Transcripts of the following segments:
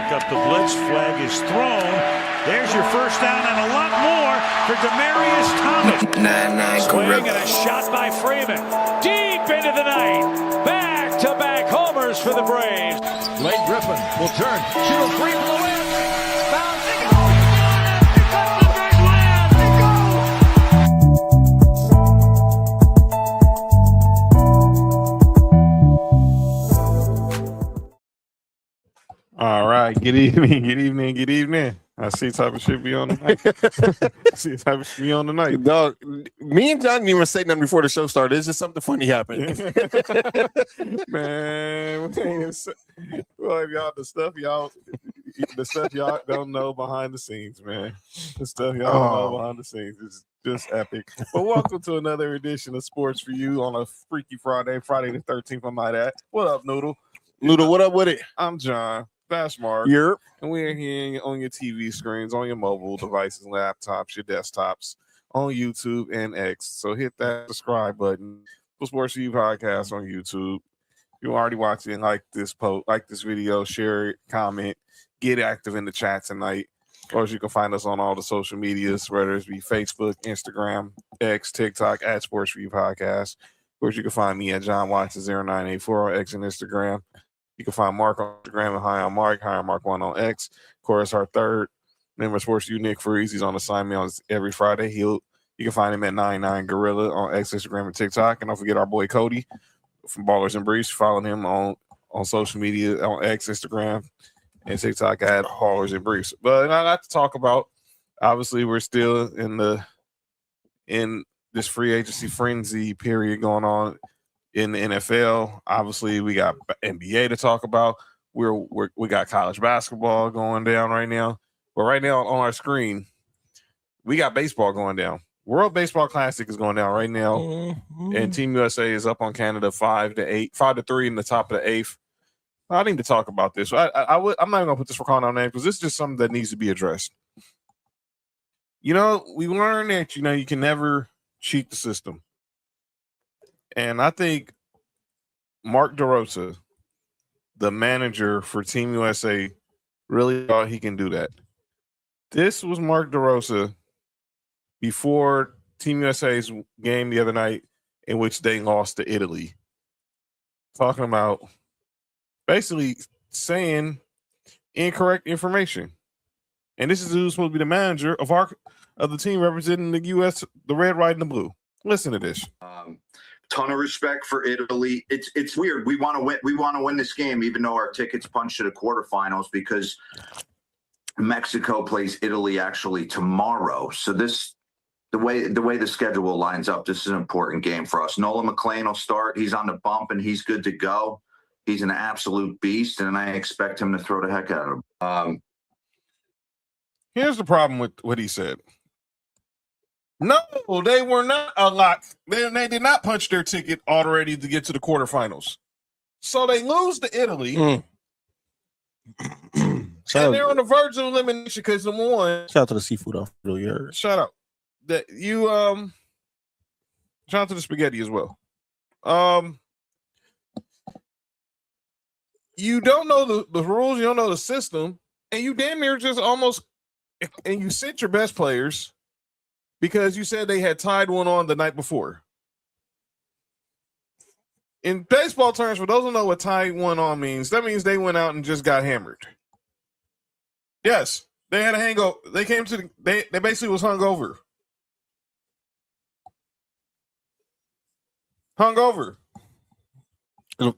Pick up the blitz. Flag is thrown. There's your first down and a lot more for Demaryius Thomas. Swing and a shot by Freeman. Deep into the night. Back-to-back homers for the Braves. Blake Griffin will turn. Shoot a three for the win. Bounce. They go. Pick up the big win. They go. All right. Good evening. Good evening. Good evening. I see type of shit be on tonight. See type of shit be on tonight. Dog, me and John didn't even say nothing before the show started. It's just something funny happened. Man, well, y'all, the stuff y'all don't know behind the scenes, man. The stuff y'all don't know behind the scenes is just epic. But welcome to another edition of Sports4U on a Freaky Friday, Friday the 13th. I might add. What up, Noodle? Noodle, what up with it? I'm John. That's Mark. Yep. And we're here on your TV screens, on your mobile devices, laptops, your desktops, on YouTube and X. So hit that subscribe button for Sports4U podcast on YouTube. If you're already watching, like this post, like this video, share it, comment, get active in the chat tonight. Of course, you can find us on all the social medias, whether it be Facebook, Instagram, X, TikTok, at Sports4U podcast. Of course, you can find me at John Watson 0984 on X and Instagram. You can find Mark on Instagram at Hi on Mark, Hi on Mark1 on X. Of course, our third member of Sports4U, Nick Freeze, he's on assignment on every Friday. You can find him at 99 Gorilla on X, Instagram, and TikTok. And don't forget our boy Cody from Ballers and Briefs. Follow him on social media on X, Instagram, and TikTok at Ballers and Briefs. But I got to talk about, obviously, we're still in this free agency frenzy period going on in the NFL. Obviously, we got NBA to talk about. We got college basketball going down right now. But right now on our screen, we got baseball going down. World Baseball Classic is going down right now. Mm-hmm. And Team USA is up on Canada 5-3 in the top of the eighth. I need to talk about this. I'm not even gonna put this for calling on name because this is just something that needs to be addressed. We learned that you can never cheat the system. And I think Mark DeRosa, the manager for Team USA, really thought he can do that. This was Mark DeRosa before Team USA's game the other night in which they lost to Italy. Talking about basically saying incorrect information. And this is who's supposed to be the manager of the team representing the U.S., the red, white, and the blue. Listen to this. Ton of respect for Italy. It's weird. We want to win. We want to win this game, even though our tickets punched to the quarterfinals, because Mexico plays Italy actually tomorrow. So the way the schedule lines up, this is an important game for us. Nolan McLean will start. He's on the bump and he's good to go. He's an absolute beast, and I expect him to throw the heck out of him. Here's the problem with what he said. No, they were not a lot. They did not punch their ticket already to get to the quarterfinals. So they lose to Italy. And they're on the verge of elimination because number one. Shout out to the seafood off really hurt. Shout out. That you shout out to the spaghetti as well. You don't know the rules, you don't know the system, and you damn near just almost and you sent your best players. Because you said they had tied one on the night before. In baseball terms, for those who know what tied one on means, that means they went out and just got hammered. Yes, they had a hangover. They came to they basically was hungover. Hungover.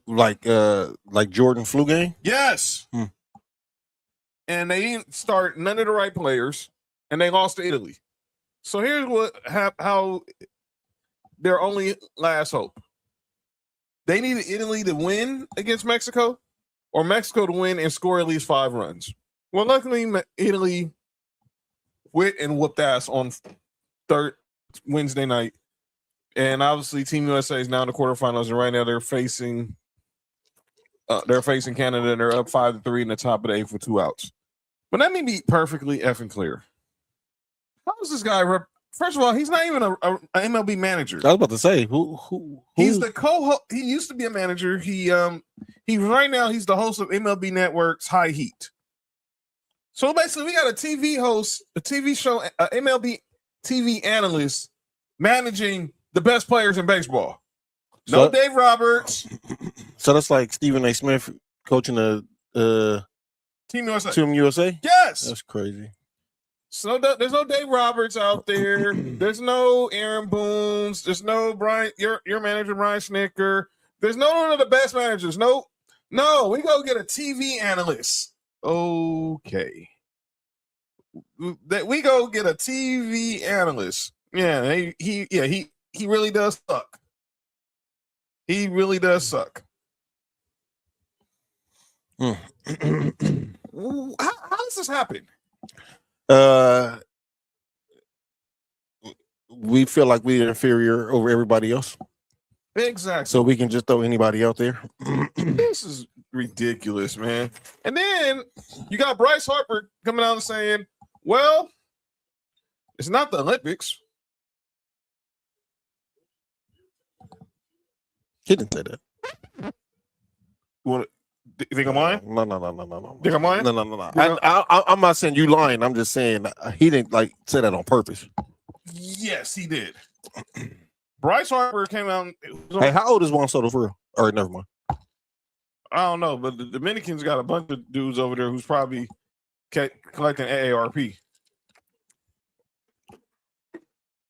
Like Jordan flu game? Yes. And they didn't start none of the right players, and they lost to Italy. So here's how their only last hope. They needed Italy to win against Mexico or Mexico to win and score at least 5 runs. Well, luckily, Italy went and whooped ass on Wednesday night. And obviously, Team USA is now in the quarterfinals. And right now, they're facing Canada, and they're up 5-3 in the top of the eighth with 2 outs. But let me be perfectly effing clear. How is this guy? First of all, he's not even an MLB manager. I was about to say who? He's the co-host. He used to be a manager. He right now he's the host of MLB Network's High Heat. So basically, we got a TV host, a TV show, MLB TV analyst managing the best players in baseball. No Dave Roberts. So that's like Stephen A. Smith coaching the Team USA. Team USA? Yes. That's crazy. So there's no Dave Roberts out there. There's no Aaron Boone's. There's no Brian, your manager, Brian Snicker. There's no one of the best managers. No, we go get a TV analyst. Okay. That we go get a TV analyst. Yeah, he really does suck. He really does suck. How does this happen? We feel like we're inferior over everybody else. Exactly. So we can just throw anybody out there. This is ridiculous, man. And then you got Bryce Harper coming out and saying, well, it's not the Olympics. He didn't say that. You think I'm lying? No. Think I'm lying? No. I'm not saying you lying. I'm just saying he didn't say that on purpose. Yes, he did. Bryce Harper came out. Hey, how old is Juan Soto for real? All right, never mind. I don't know, but the Dominicans got a bunch of dudes over there who's probably collecting AARP.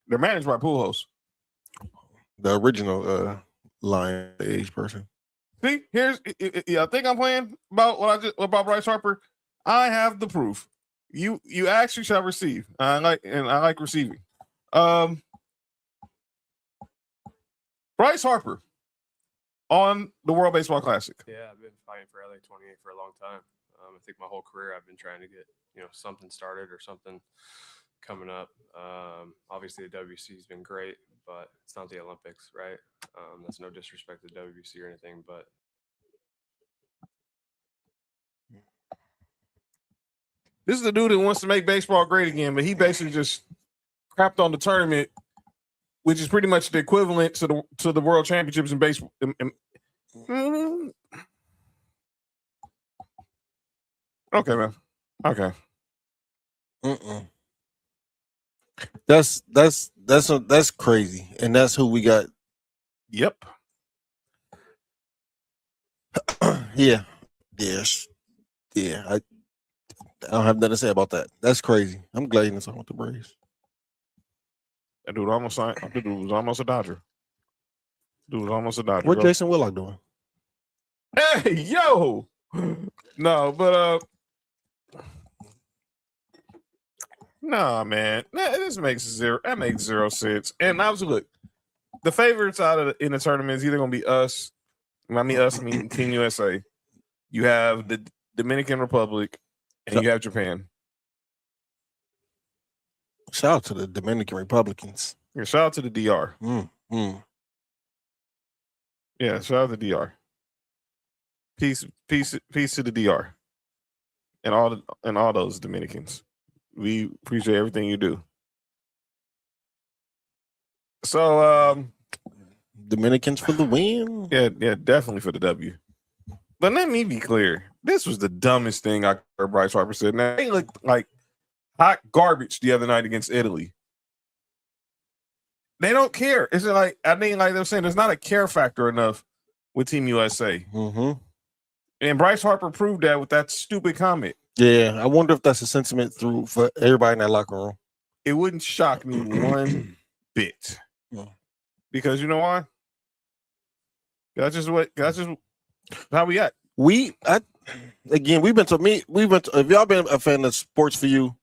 They're managed by Pujols. The original Lion age person. See, I think I'm playing about Bryce Harper. I have the proof. You ask, you shall receive. I like receiving. Bryce Harper on the World Baseball Classic. Yeah, I've been fighting for LA 28 for a long time. I think my whole career I've been trying to get something started or something coming up. Obviously the WC has been great, but it's not the Olympics, right? That's no disrespect to WBC or anything, but this is the dude that wants to make baseball great again, but he basically just crapped on the tournament, which is pretty much the equivalent to the World Championships in baseball. Okay, man. Okay. That's crazy, and that's who we got. Yep. Yeah. I don't have nothing to say about that. That's crazy. I'm glad he's on with the Braves. That dude almost signed. The dude was almost a Dodger. What Jason Willock doing? Hey, yo. No, but nah, man. This makes zero. That makes zero sense. And obviously, look, the favorites in the tournament is either gonna be us. I mean Team USA. You have the Dominican Republic, and you have Japan. Shout out to the Dominican Republicans. Yeah, shout out to the DR. Yeah, shout out to the DR. Peace to the DR, and all those Dominicans. We appreciate everything you do. So, Dominicans for the win. Yeah, definitely for the W. But let me be clear. This was the dumbest thing I heard Bryce Harper said. Now, they looked like hot garbage the other night against Italy. They don't care. It's like, I think like they're saying, there's not a care factor enough with Team USA. And Bryce Harper proved that with that stupid comment. Yeah, I wonder if that's a sentiment for everybody in that locker room. It wouldn't shock me one bit. Because you know why? That's just how we act. If y'all been a fan of Sports4U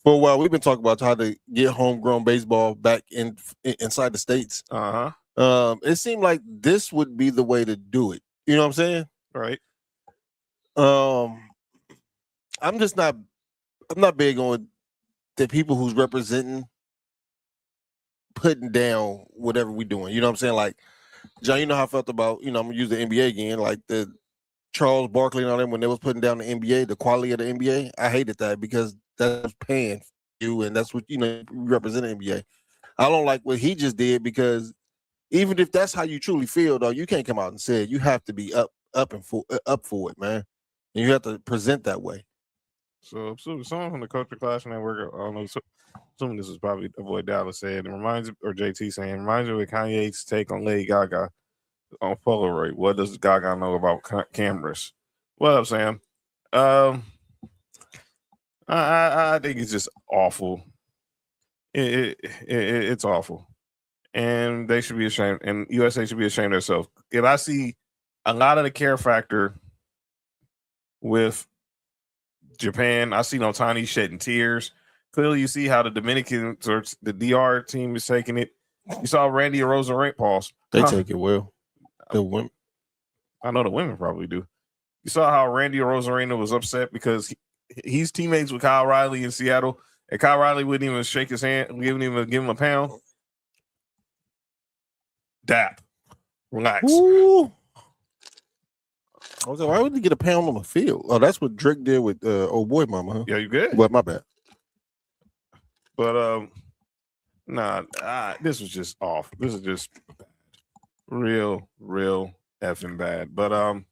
for a while, we've been talking about how to get homegrown baseball back inside the states. It seemed like this would be the way to do it. You know what I'm saying? Right. I'm not big on the people who's representing putting down whatever we're doing. You know what I'm saying? Like, John, you know how I felt about, I'm gonna use the NBA again, like the Charles Barkley and all them when they was putting down the NBA, the quality of the NBA. I hated that because that's paying you, and that's what you represent the NBA. I don't like what he just did because even if that's how you truly feel, though, you can't come out and say it. You have to be up for it, man, and you have to present that way. So someone from the culture class network, I don't know, assuming this is probably avoid Dallas said, it reminds, or JT saying, reminds me of Kanye's take on Lady Gaga on Polaroid. What does Gaga know about cameras? What up, Sam? I think it's just awful. It's awful, and they should be ashamed. And USA should be ashamed of themselves. If I see a lot of the care factor with Japan, I see Otani shedding tears. Clearly, you see how the Dominican or the DR team is taking it. You saw Randy Rosarena pause. They take it well. The women. I know the women probably do. You saw how Randy Rosarena was upset because he's teammates with Kyle Riley in Seattle, and Kyle Riley wouldn't even shake his hand, wouldn't even give him a pound. Dap. Relax. Ooh. I was like, why would he get a pound on the field? Oh, that's what Drake did with old boy mama, huh? Yeah, you good? Well, my bad. But this was just off. This is just real effing bad. But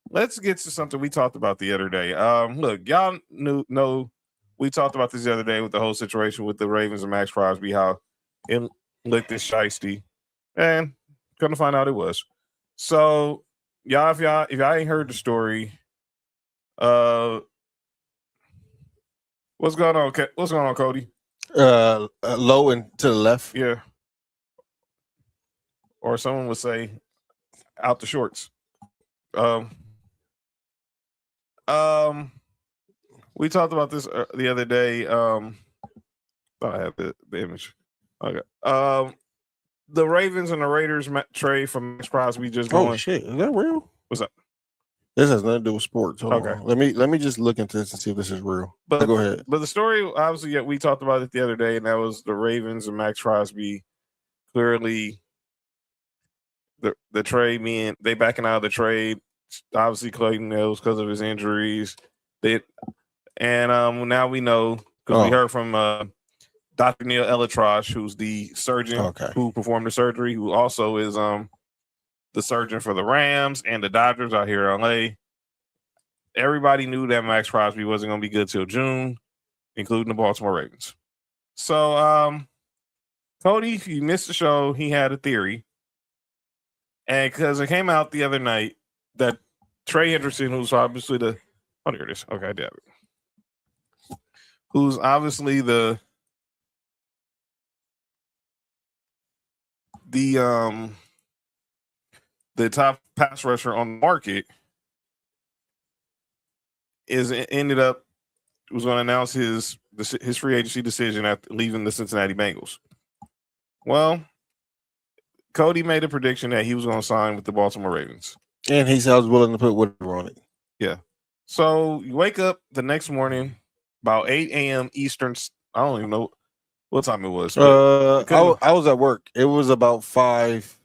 let's get to something we talked about the other day. Look, y'all know we talked about this the other day with the whole situation with the Ravens and Maxx Crosby, how it looked this shiesty, and couldn't find out it was. So y'all, if y'all ain't heard the story, what's going on? What's going on, Cody? Low and to the left. Yeah. Or someone would say out the shorts. We talked about this the other day. Thought I had the image. Okay. The Ravens and the Raiders trade from Maxx Crosby just going. Oh shit, is that real? What's up? This has nothing to do with sports. Hold Okay. on. Let me just look into this and see if this is real. But go ahead. But the story, obviously, yeah, we talked about it the other day, and that was the Ravens and Maxx Crosby. Clearly, the trade mean they backing out of the trade. Obviously, Clayton knows because of his injuries. Now we know because we heard from Dr. Neil Elatrosh, who's the surgeon who performed the surgery, who also is the surgeon for the Rams and the Dodgers out here in LA. Everybody knew that Maxx Crosby wasn't going to be good till June, including the Baltimore Ravens. So, Cody, if you missed the show, he had a theory. And because it came out the other night that Trey Hendrickson, who's obviously the – oh, there it is. Okay, I did it. Who's obviously the top pass rusher on the market was going to announce his free agency decision after leaving the Cincinnati Bengals. Well, Cody made a prediction that he was going to sign with the Baltimore Ravens. And he said I was willing to put whatever on it. Yeah. So you wake up the next morning about 8 a.m. Eastern. I don't even know what time it was. I was at work. It was about 5,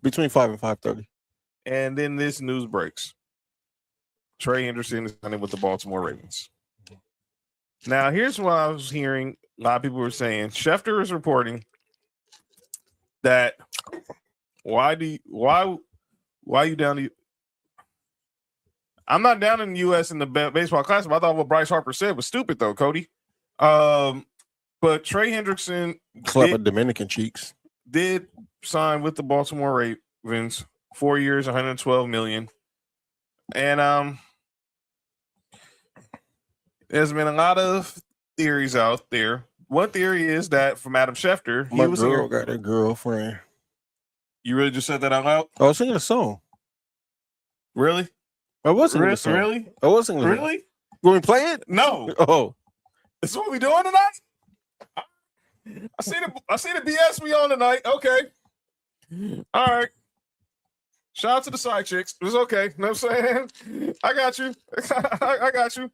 between 5 and 5:30. And then this news breaks. Trey Hendrickson is signing with the Baltimore Ravens. Now, here's what I was hearing. A lot of people were saying. Schefter is reporting that why you down to? I'm not down in the U.S. in the baseball class, but I thought what Bryce Harper said was stupid, though, Cody. But Trey Hendrickson clapping Dominican cheeks did sign with the Baltimore Ravens, 4 years, $112 million, and there's been a lot of theories out there. One theory is that from Adam Schefter, my girl got a girlfriend. You really just said that out loud? I was singing a song. Really? I was singing a song. Really? I was singing. Really? Will we play it? No. Oh, this is what we doing tonight? I see the BS we on tonight. Okay. All right. Shout out to the side chicks. It was okay. You know what I'm saying? I got you. I got you.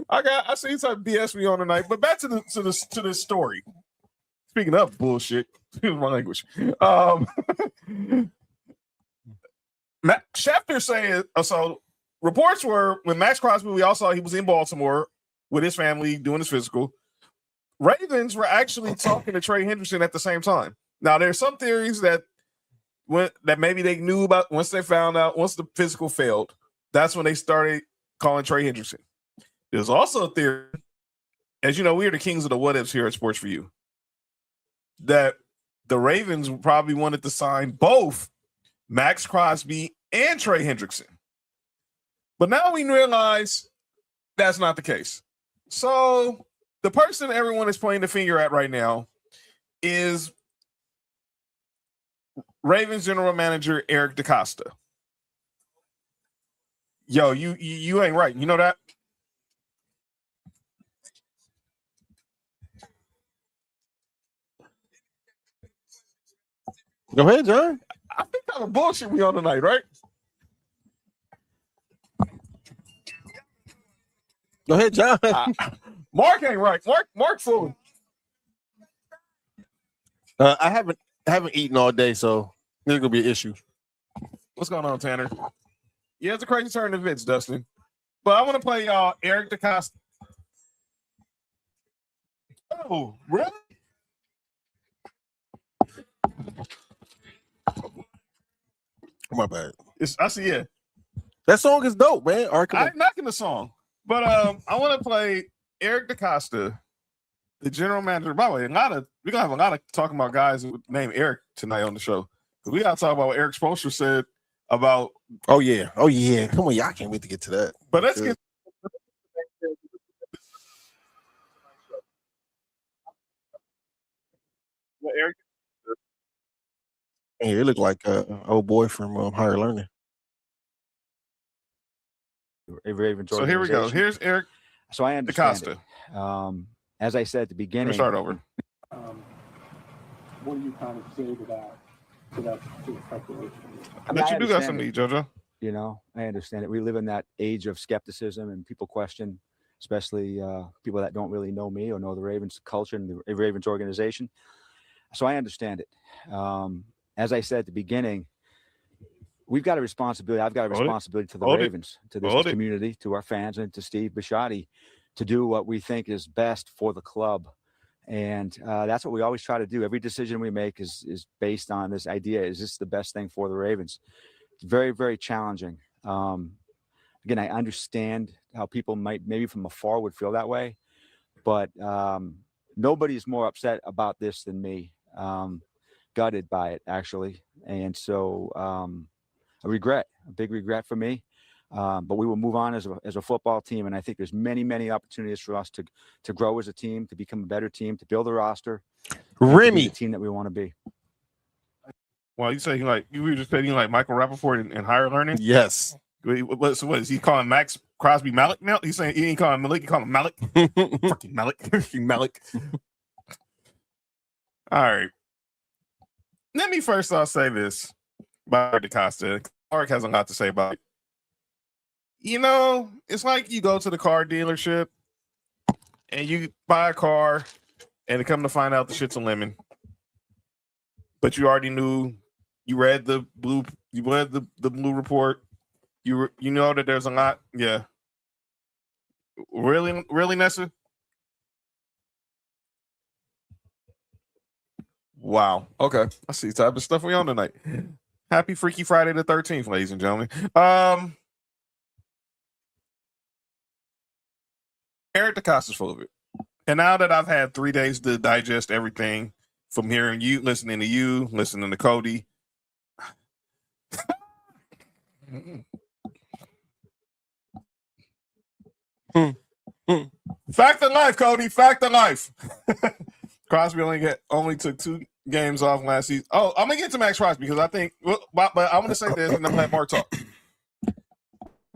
I see type of BS we on tonight. But back to this story. Speaking of bullshit, excuse my language. Schefter saying so. Reports were when Maxx Crosby, we all saw he was in Baltimore with his family doing his physical. Ravens were actually talking to Trey Hendrickson at the same time. Now, there's some theories that maybe they knew about once they found out, once the physical failed, that's when they started calling Trey Hendrickson. There's also a theory, as you know, we are the kings of the what ifs here at Sports4U, that the Ravens probably wanted to sign both Maxx Crosby and Trey Hendrickson. But now we realize that's not the case. So the person everyone is pointing the finger at right now is Ravens general manager Eric DeCosta. Yo, you ain't right. You know that? Go ahead, John. I think kind of bullshit we on tonight, right? Go ahead, John. Mark ain't right. Mark fool. I haven't eaten all day, so there's gonna be an issue. What's going on, Tanner? Yeah, it's a crazy turn of events, Dustin. But I want to play y'all Eric DeCosta. Oh, really? My bad. I see. Yeah, that song is dope, man. All right, I ain't knocking the song, but I want to play Eric DeCosta, the general manager. By the way, we're gonna have a lot of talking about guys named Eric tonight on the show, because we gotta talk about what Eric Spoelstra said about. Oh yeah. Come on, y'all can't wait to get to that. But let's get. What Eric? Hey, it looked like an old boy from Higher Learning. So here we go. Here's Eric. So I understand DeCosta. it. As I said at the beginning, start over. What do you kind of say to that speculation? I bet you do got something to eat, JoJo. You know, I understand it. We live in that age of skepticism, and people question, especially people that don't really know me or know the Ravens culture and the Ravens organization. So I understand it. As I said at the beginning, we've got a responsibility. I've got a responsibility to the Ravens, to this community, to our fans, and to Steve Bisciotti to do what we think is best for the club. And that's what we always try to do. Every decision we make is based on this idea. Is this the best thing for the Ravens? It's very, very challenging. Again, I understand how people might maybe from afar would feel that way, but nobody's more upset about this than me. Gutted by it, actually. And so a big regret for me. But we will move on as a football team. And I think there's many, many opportunities for us to grow as a team, to become a better team, to build a roster. Remy, the team that we want to be. Well, you say you were just saying like Michael Rappaport and Higher Learning? Yes. So what is he calling Maxx Crosby Malik now? He's saying he ain't calling Malik, he calling him Malik. Fucking Malik. Malik. All right. Let me first off say this about DeCosta. Mark has a lot to say about it. You know, it's like you go to the car dealership and you buy a car and come to find out the shit's a lemon. But you already knew, you read the blue report. You know that there's a lot. Yeah. Really, Nessa? Wow. Okay. I see the type of stuff we on tonight. Happy Freaky Friday the 13th, ladies and gentlemen. Eric DeCosta's full of it. And now that I've had 3 days to digest everything from hearing you, listening to Cody. Fact of life, Cody. Fact of life. Crosby only took 2 games off last season. Oh, I'm gonna get to Maxx Crosby because I think, but I'm gonna say this and then let Mark talk.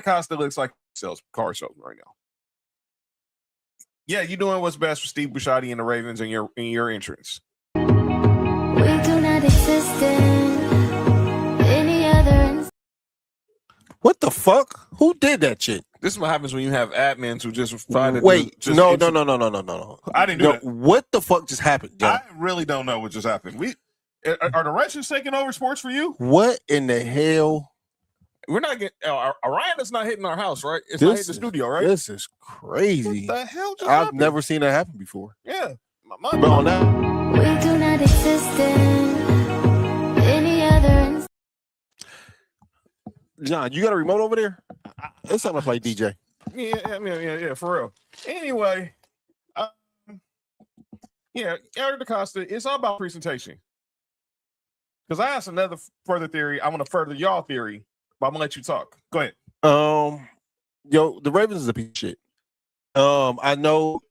Costa looks like sells car salesman right now. Yeah, you're doing what's best for Steve Bisciotti and the Ravens in your entrance. We do not exist in any other. What the fuck? Who did that shit? This is what happens when you have admins who just find it. Wait, no. I didn't do that. What the fuck just happened, John? I really don't know what just happened. Are the Russians taking over Sports4U? What in the hell? We're not getting Orion is not hitting our house, right? It's not hitting the studio, right? This is crazy. What the hell just I've happened? never seen that happen before. Yeah. But on that, We do not exist in any other. John, you got a remote over there? It's time to play DJ. Yeah, for real. Anyway, Eric DaCosta, it's all about presentation. Because I have another further theory. I want to further y'all theory, but I'm gonna let you talk. Go ahead. The Ravens is a piece of shit. I know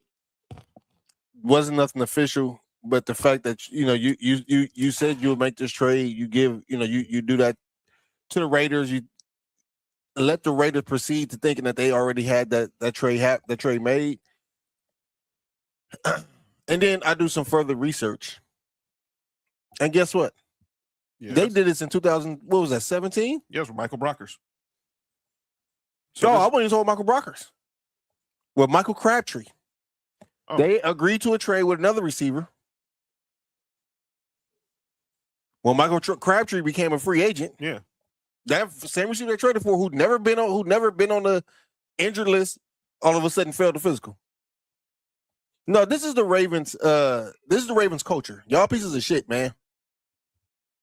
wasn't nothing official, but the fact that you said you would make this trade, you do that to the Raiders, you let the Raiders proceed to thinking that they already had that trade made. And then I do some further research. And guess what? Yes. They did this in 17? Yes, with Michael Brockers. So I wasn't even talking Michael Brockers. With Michael Crabtree. Oh. They agreed to a trade with another receiver. When Michael Crabtree became a free agent, that same receiver they traded for, who'd never been on the injured list, all of a sudden failed the physical. No, this is the Ravens. This is the Ravens culture. Y'all pieces of shit, man.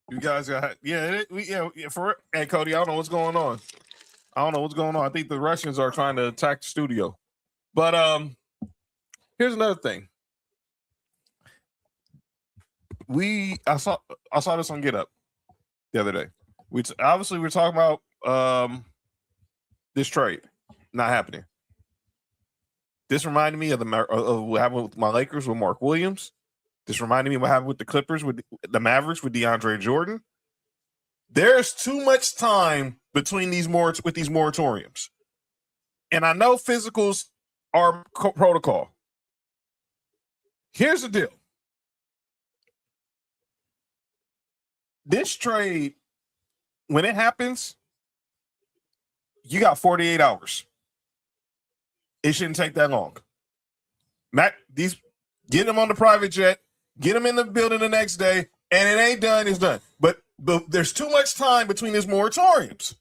You guys got Hey, Cody, I don't know what's going on. I think the Russians are trying to attack the studio. But here's another thing. I saw this on Get Up the other day. We're talking about this trade not happening. This reminded me of what happened with my Lakers with Mark Williams. This reminded me of what happened with the Clippers with the Mavericks with DeAndre Jordan. There's too much time between these moratoriums, and I know physicals are protocol. Here's the deal. This trade, when it happens, you got 48 hours. It shouldn't take that long. Get them on the private jet, get them in the building the next day, and it ain't done, it's done. But there's too much time between these moratoriums.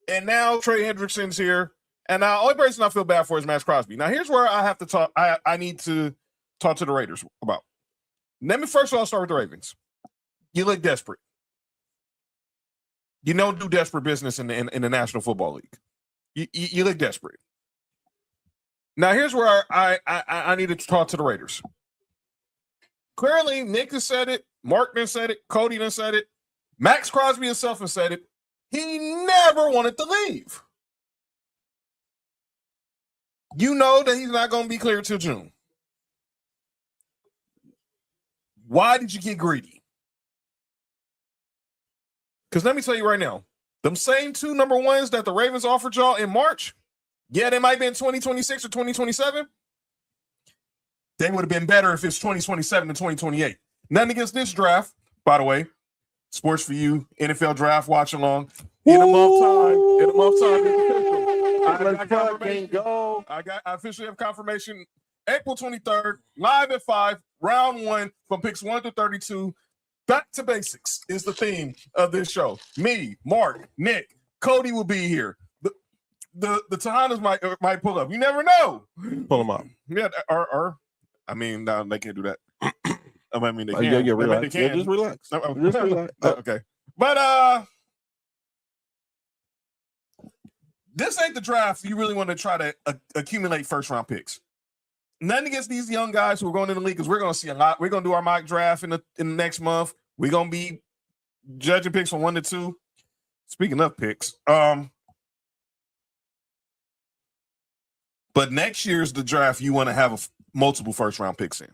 And now Trey Hendrickson's here. And now the only person I feel bad for is Maxx Crosby. Now here's where I have to talk. I need to talk to the Raiders about. Let me first of all start with the Ravens. You look desperate. You don't do desperate business in the National Football League. You look desperate. Now here's where I need to talk to the Raiders. Clearly, Nick has said it. Mark has said it. Cody has said it. Maxx Crosby himself has said it. He never wanted to leave. You know that he's not going to be cleared till June. Why did you get greedy? Because let me tell you right now, them same two number ones that the Ravens offered y'all in March, yeah, they might be in 2026 or 2027. They would have been better if it's 2027 to 2028. Nothing against this draft, by the way. Sports4U, NFL draft, watch along. In a month time. I officially have confirmation. April 23rd, live at 5, round 1 from picks 1 to 32. Back to basics is the theme of this show. Me, Mark, Nick, Cody will be here. The Tejanas might pull up. You never know. Pull them up. Yeah, no, they can't do that. I mean, they can. Yeah, relax. They can. Just relax. Just relax. Okay. But this ain't the draft you really want to try to accumulate first-round picks. Nothing against these young guys who are going in the league, because we're going to see a lot. We're going to do our mock draft in the next month. We're going to be judging picks from 1 to 2. Speaking of picks, but next year's the draft you want to have multiple first-round picks in.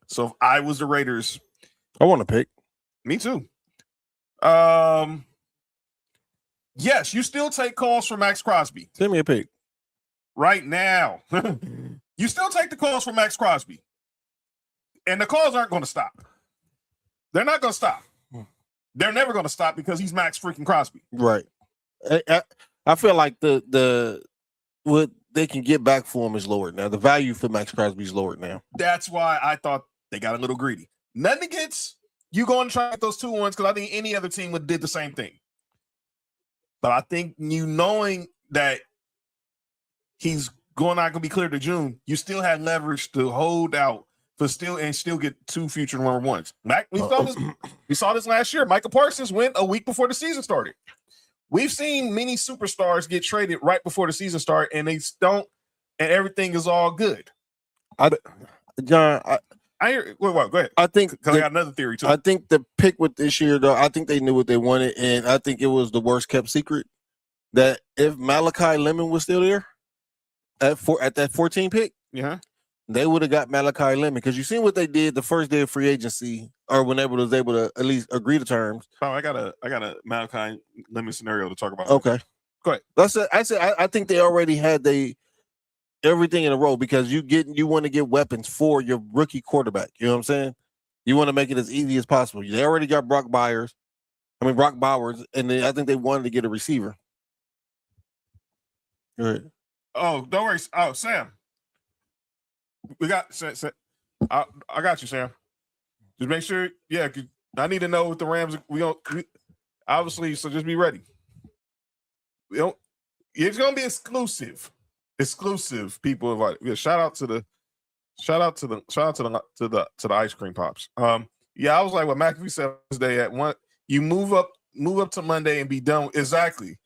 So if I was the Raiders, I want to pick. Me too. Yes, you still take calls from Maxx Crosby. Send me a pick. Right now. You still take the calls from Maxx Crosby. And the calls aren't going to stop. They're not going to stop. They're never going to stop because he's Maxx freaking Crosby. Right. I feel like the what they can get back for him is lowered now. The value for Maxx Crosby is lowered now. That's why I thought they got a little greedy. Nothing against you going to try to get those 2 ones, because I think any other team would have did the same thing. But I think knowing that he's not going to be cleared to June, you still had leverage to hold out for still get 2 future number ones. We saw this last year. Michael Parsons went a week before the season started. We've seen many superstars get traded right before the season start, and they don't, and everything is all good. John, I hear. Go ahead. I think Because I got another theory too. I think the pick with this year, though, I think they knew what they wanted, and I think it was the worst kept secret that if Malachi Lemon was still there at that 14 pick, they would have got Malachi Lemon, because you seen what they did the first day of free agency, or whenever they was able to at least agree to terms. Oh, I got a Malachi Lemon scenario to talk about. Okay, go ahead. That's it. I think they already had everything in a row, because you want to get weapons for your rookie quarterback. You know what I'm saying? You want to make it as easy as possible. They already got Brock Bowers, and I think they wanted to get a receiver. Good. Oh, don't worry. Oh, Sam, we got. I got you, Sam. Just make sure. Yeah, I need to know what the Rams. Obviously, so just be ready. It's gonna be exclusive. People. Shout out to the ice cream pops. I was like what McAfee said Wednesday at one. You move up to Monday and be done. Exactly.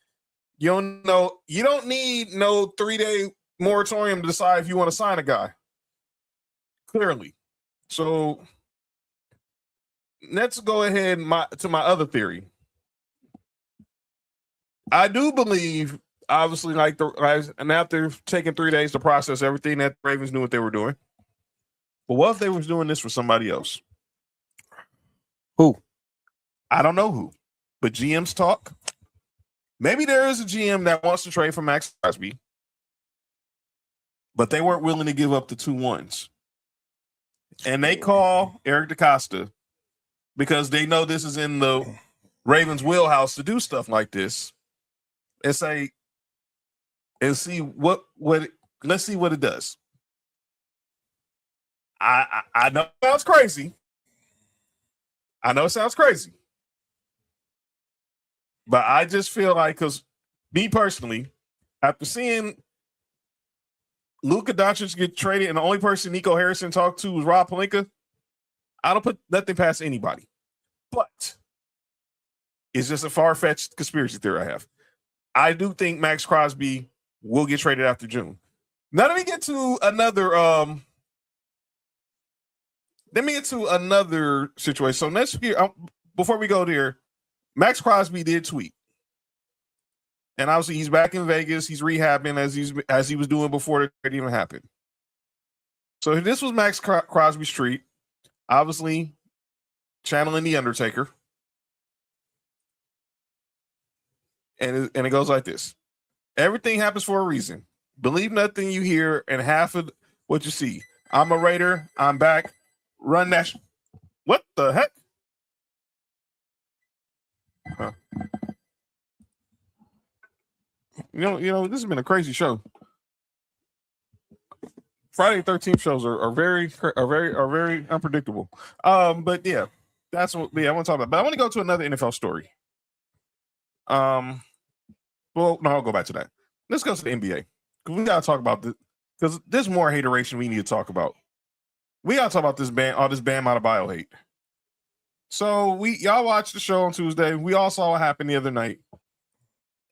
You don't need no 3-day moratorium to decide if you want to sign a guy. Clearly. So let's go ahead to my other theory. I do believe, obviously, and after taking 3 days to process everything, that the Ravens knew what they were doing. But what if they was doing this for somebody else? Who? I don't know who, but GMs talk. Maybe there is a GM that wants to trade for Maxx Crosby, but they weren't willing to give up the 2 1s. And they call Eric DeCosta because they know this is in the Ravens' wheelhouse to do stuff like this, and say, and see let's see what it does. I know it sounds crazy. But I just feel like, because me personally, after seeing Luka Doncic get traded and the only person Nico Harrison talked to was Rob Pelinka, I don't put nothing past anybody. But it's just a far-fetched conspiracy theory I have. I do think Maxx Crosby will get traded after June. Now let me get to another situation. So next year, before we go there, Maxx Crosby did tweet, and obviously he's back in Vegas. He's rehabbing as he was doing before the trade even happened. So this was Maxx Crosby's tweet, obviously channeling the Undertaker, and it goes like this: everything happens for a reason. Believe nothing you hear and half of what you see. I'm a Raider. I'm back. Run that. What the heck? Huh. You know, this has been a crazy show. Friday the 13th shows are very unpredictable. But yeah, that's what I want to talk about. But I want to go to another NFL story. Well, no, I'll go back to that. Let's go to the NBA. Because we gotta talk about this, because there's more hateration we need to talk about. We gotta talk about this Bam Adebayo hate. So y'all watched the show on Tuesday. We all saw what happened the other night.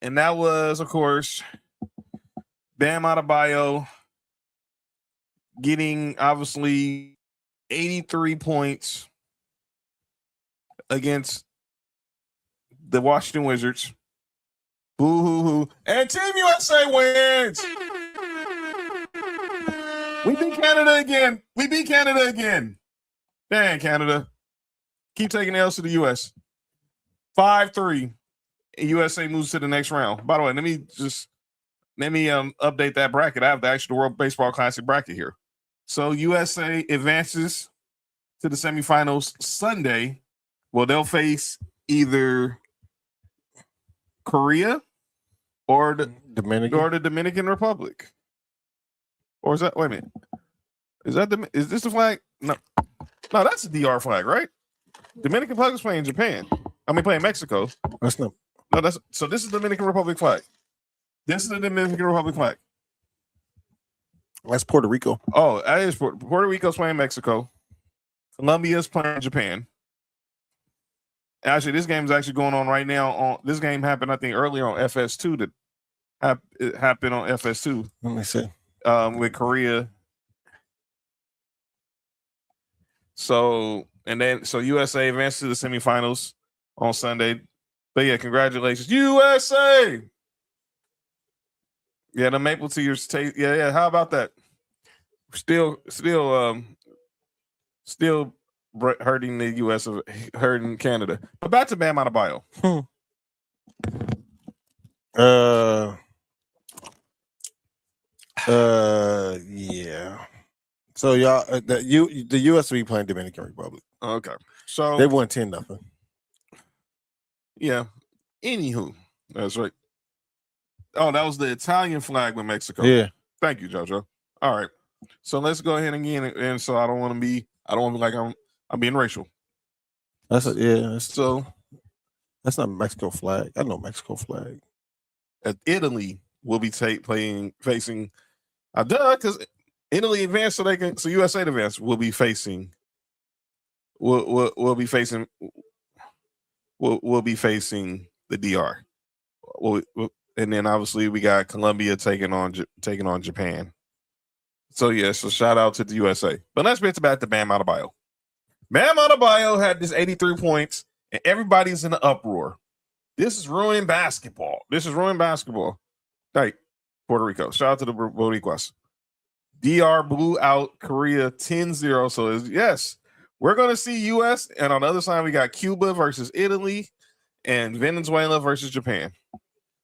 And that was, of course, Bam Adebayo getting obviously 83 points against the Washington Wizards. Boo hoo hoo. And Team USA wins. We beat Canada again. Dang, Canada. Keep taking L's to the U.S. 5-3. USA moves to the next round. By the way, let me update that bracket. I have the actual World Baseball Classic bracket here. So USA advances to the semifinals Sunday. Well, they'll face either Korea or the Dominican Republic. Or is that? Wait a minute. Is this the flag? No, that's the DR flag, right? Dominican Republic is playing Japan. Playing Mexico. That's not. No, so this is the Dominican Republic flag. This is the Dominican Republic flag. That's Puerto Rico. Oh, that is Puerto Rico's playing Mexico. Colombia's playing Japan. Actually, this game is actually going on right now. This game happened, I think, earlier on FS2. It happened on FS2. Let me see. With Korea. So USA advanced to the semifinals on Sunday. But yeah, congratulations, USA. Yeah, the maple tears taste. Yeah. How about that? Still hurting the U.S. of hurting Canada. But back to Bam Adebayo. Yeah. So y'all, the U.S. will be playing Dominican Republic. Okay, so they won 10-0. Yeah. Anywho, that's right. Oh, that was the Italian flag with Mexico. Yeah. Thank you, JoJo. All right. So let's go ahead again, and so I don't want to be like I'm being racial. That's not Mexico flag. I know Mexico flag. Italy will be facing because Italy advanced so USA advanced will be facing the DR. And then obviously we got Colombia taking on Japan. So shout out to the USA. But let's get back to Bam Adebayo. Bam Adebayo had this 83 points, and everybody's in an uproar. This is ruining basketball. Hey, Puerto Rico. Shout out to the Boricuas. DR blew out Korea 10-0. So yes, we're going to see U.S. And on the other side, we got Cuba versus Italy and Venezuela versus Japan.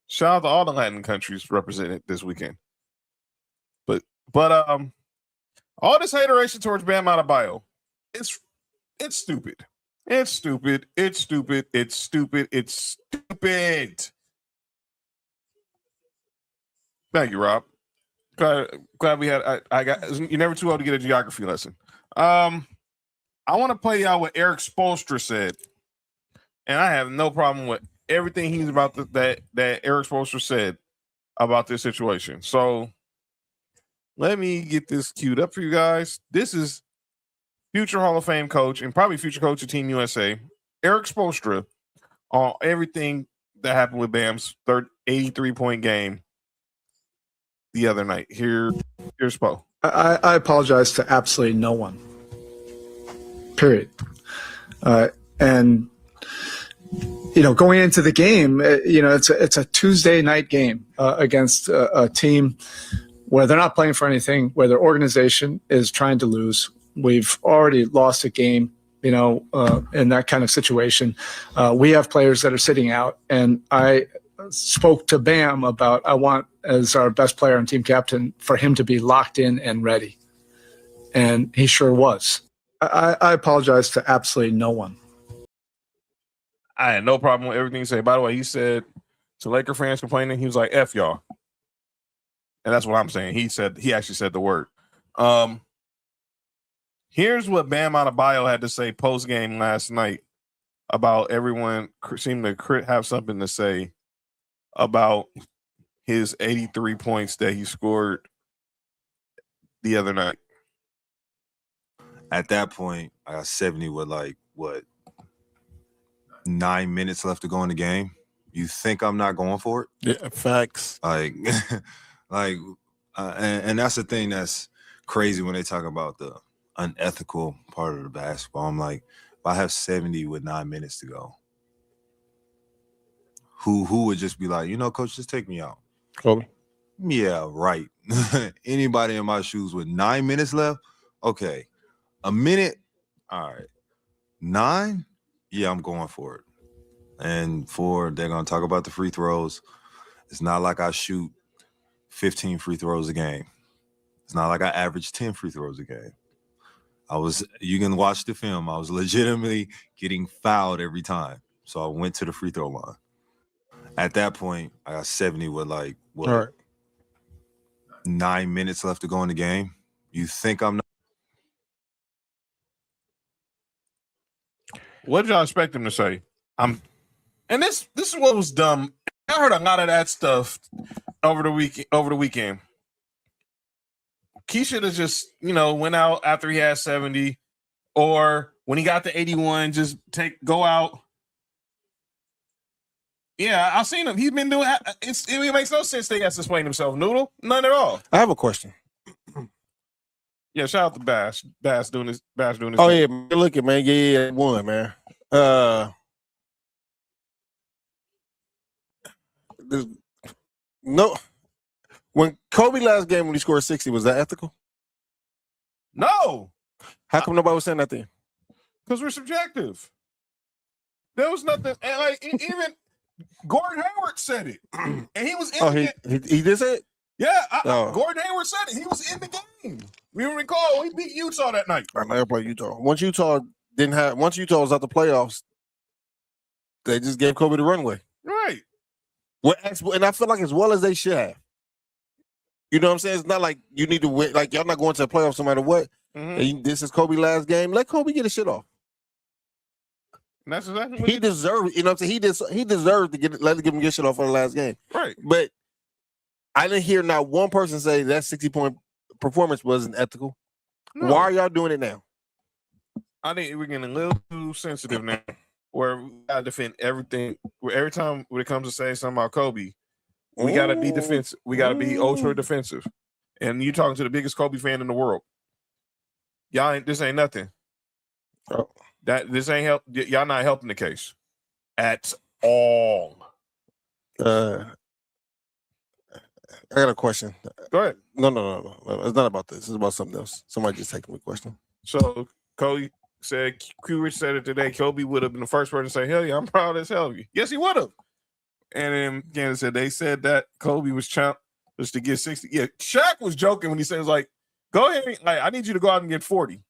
Shout out to all the Latin countries represented this weekend. But all this hateration towards Bam Adebayo, it's stupid. It's stupid. It's stupid. It's stupid. It's stupid. Thank you, Rob. Glad we had. You're never too old to get a geography lesson. I want to play y'all what Eric Spoelstra said, and I have no problem with everything he's about that Eric Spoelstra said about this situation. So let me get this queued up for you guys. This is future Hall of Fame coach and probably future coach of Team USA, Eric Spoelstra, on everything that happened with Bam's 83-point game the other night. Here's Spo. I apologize to absolutely no one. Period. And going into the game, it's a Tuesday night game against a team where they're not playing for anything, where their organization is trying to lose. We've already lost a game, in that kind of situation. We have players that are sitting out, and I spoke to Bam about I want, as our best player and team captain, for him to be locked in and ready. And he sure was. I apologize to absolutely no one. I had no problem with everything he said. By the way, he said to Laker fans complaining, he was like, F y'all. And that's what I'm saying. He actually said the word. Here's what Bam Adebayo had to say post-game last night about everyone seemed to have something to say about his 83 points that he scored the other night. At that point, I got 70 with 9 minutes left to go in the game. You think I'm not going for it? Yeah, facts. And that's the thing that's crazy when they talk about the unethical part of the basketball. I'm like, if I have 70 with 9 minutes to go, who would just be like, coach, just take me out? Kobe. Yeah, right. Anybody in my shoes with 9 minutes left? Okay. A minute? All right. 9? Yeah, I'm going for it. And they're going to talk about the free throws. It's not like I shoot 15 free throws a game. It's not like I average 10 free throws a game. You can watch the film. I was legitimately getting fouled every time. So I went to the free throw line. At that point, I got 70 with 9 minutes left to go in the game. You think I'm not? What did y'all expect him to say? And this is what was dumb. I heard a lot of that stuff over the weekend. He should have just, went out after he had 70, or when he got to 81, just go out Yeah, I've seen him. He's been doing it makes no sense they got to explain himself, Noodle. None at all. I have a question. Yeah, shout out to Bash. Bash doing this. Oh, yeah, man. Look at man. Yeah, won, man. No. When Kobe last game when he scored 60, was that ethical? No. How come nobody was saying that then? Because we're subjective. There was nothing, and like even Gordon Hayward said it, and he was in the game. He did say it? Yeah, Gordon Hayward said it. He was in the game. We recall we beat Utah that night. I never played Utah. Once Utah was out the playoffs, they just gave Kobe the runway. Right. And I feel like as well as they should have. You know what I'm saying? It's not like you need to win. Like y'all not going to the playoffs no matter what. Mm-hmm. And this is Kobe's last game. Let Kobe get his shit off. And that's exactly what he deserved. You know what I'm saying? He deserved to give him get shit off for the last game. Right. But I didn't hear not one person say that 60-point performance wasn't ethical. No. Why are y'all doing it now? I think we're getting a little too sensitive now, where we gotta defend everything. Where every time when it comes to say something about Kobe, we gotta be defensive. We gotta be ultra defensive. And you talking to the biggest Kobe fan in the world. This ain't nothing. Oh. This ain't help. Y'all not helping the case at all. I got a question. Go ahead. No. It's not about this. It's about something else. Somebody just taking me a question. So Kobe said, Q Rich said it today. Kobe would have been the first person to say, "Hell yeah, I'm proud as hell of you." Yes, he would have. And then Candace said they said that Kobe was to get 60. Yeah, Shaq was joking when he says like, "Go ahead, like I need you to go out and get 40."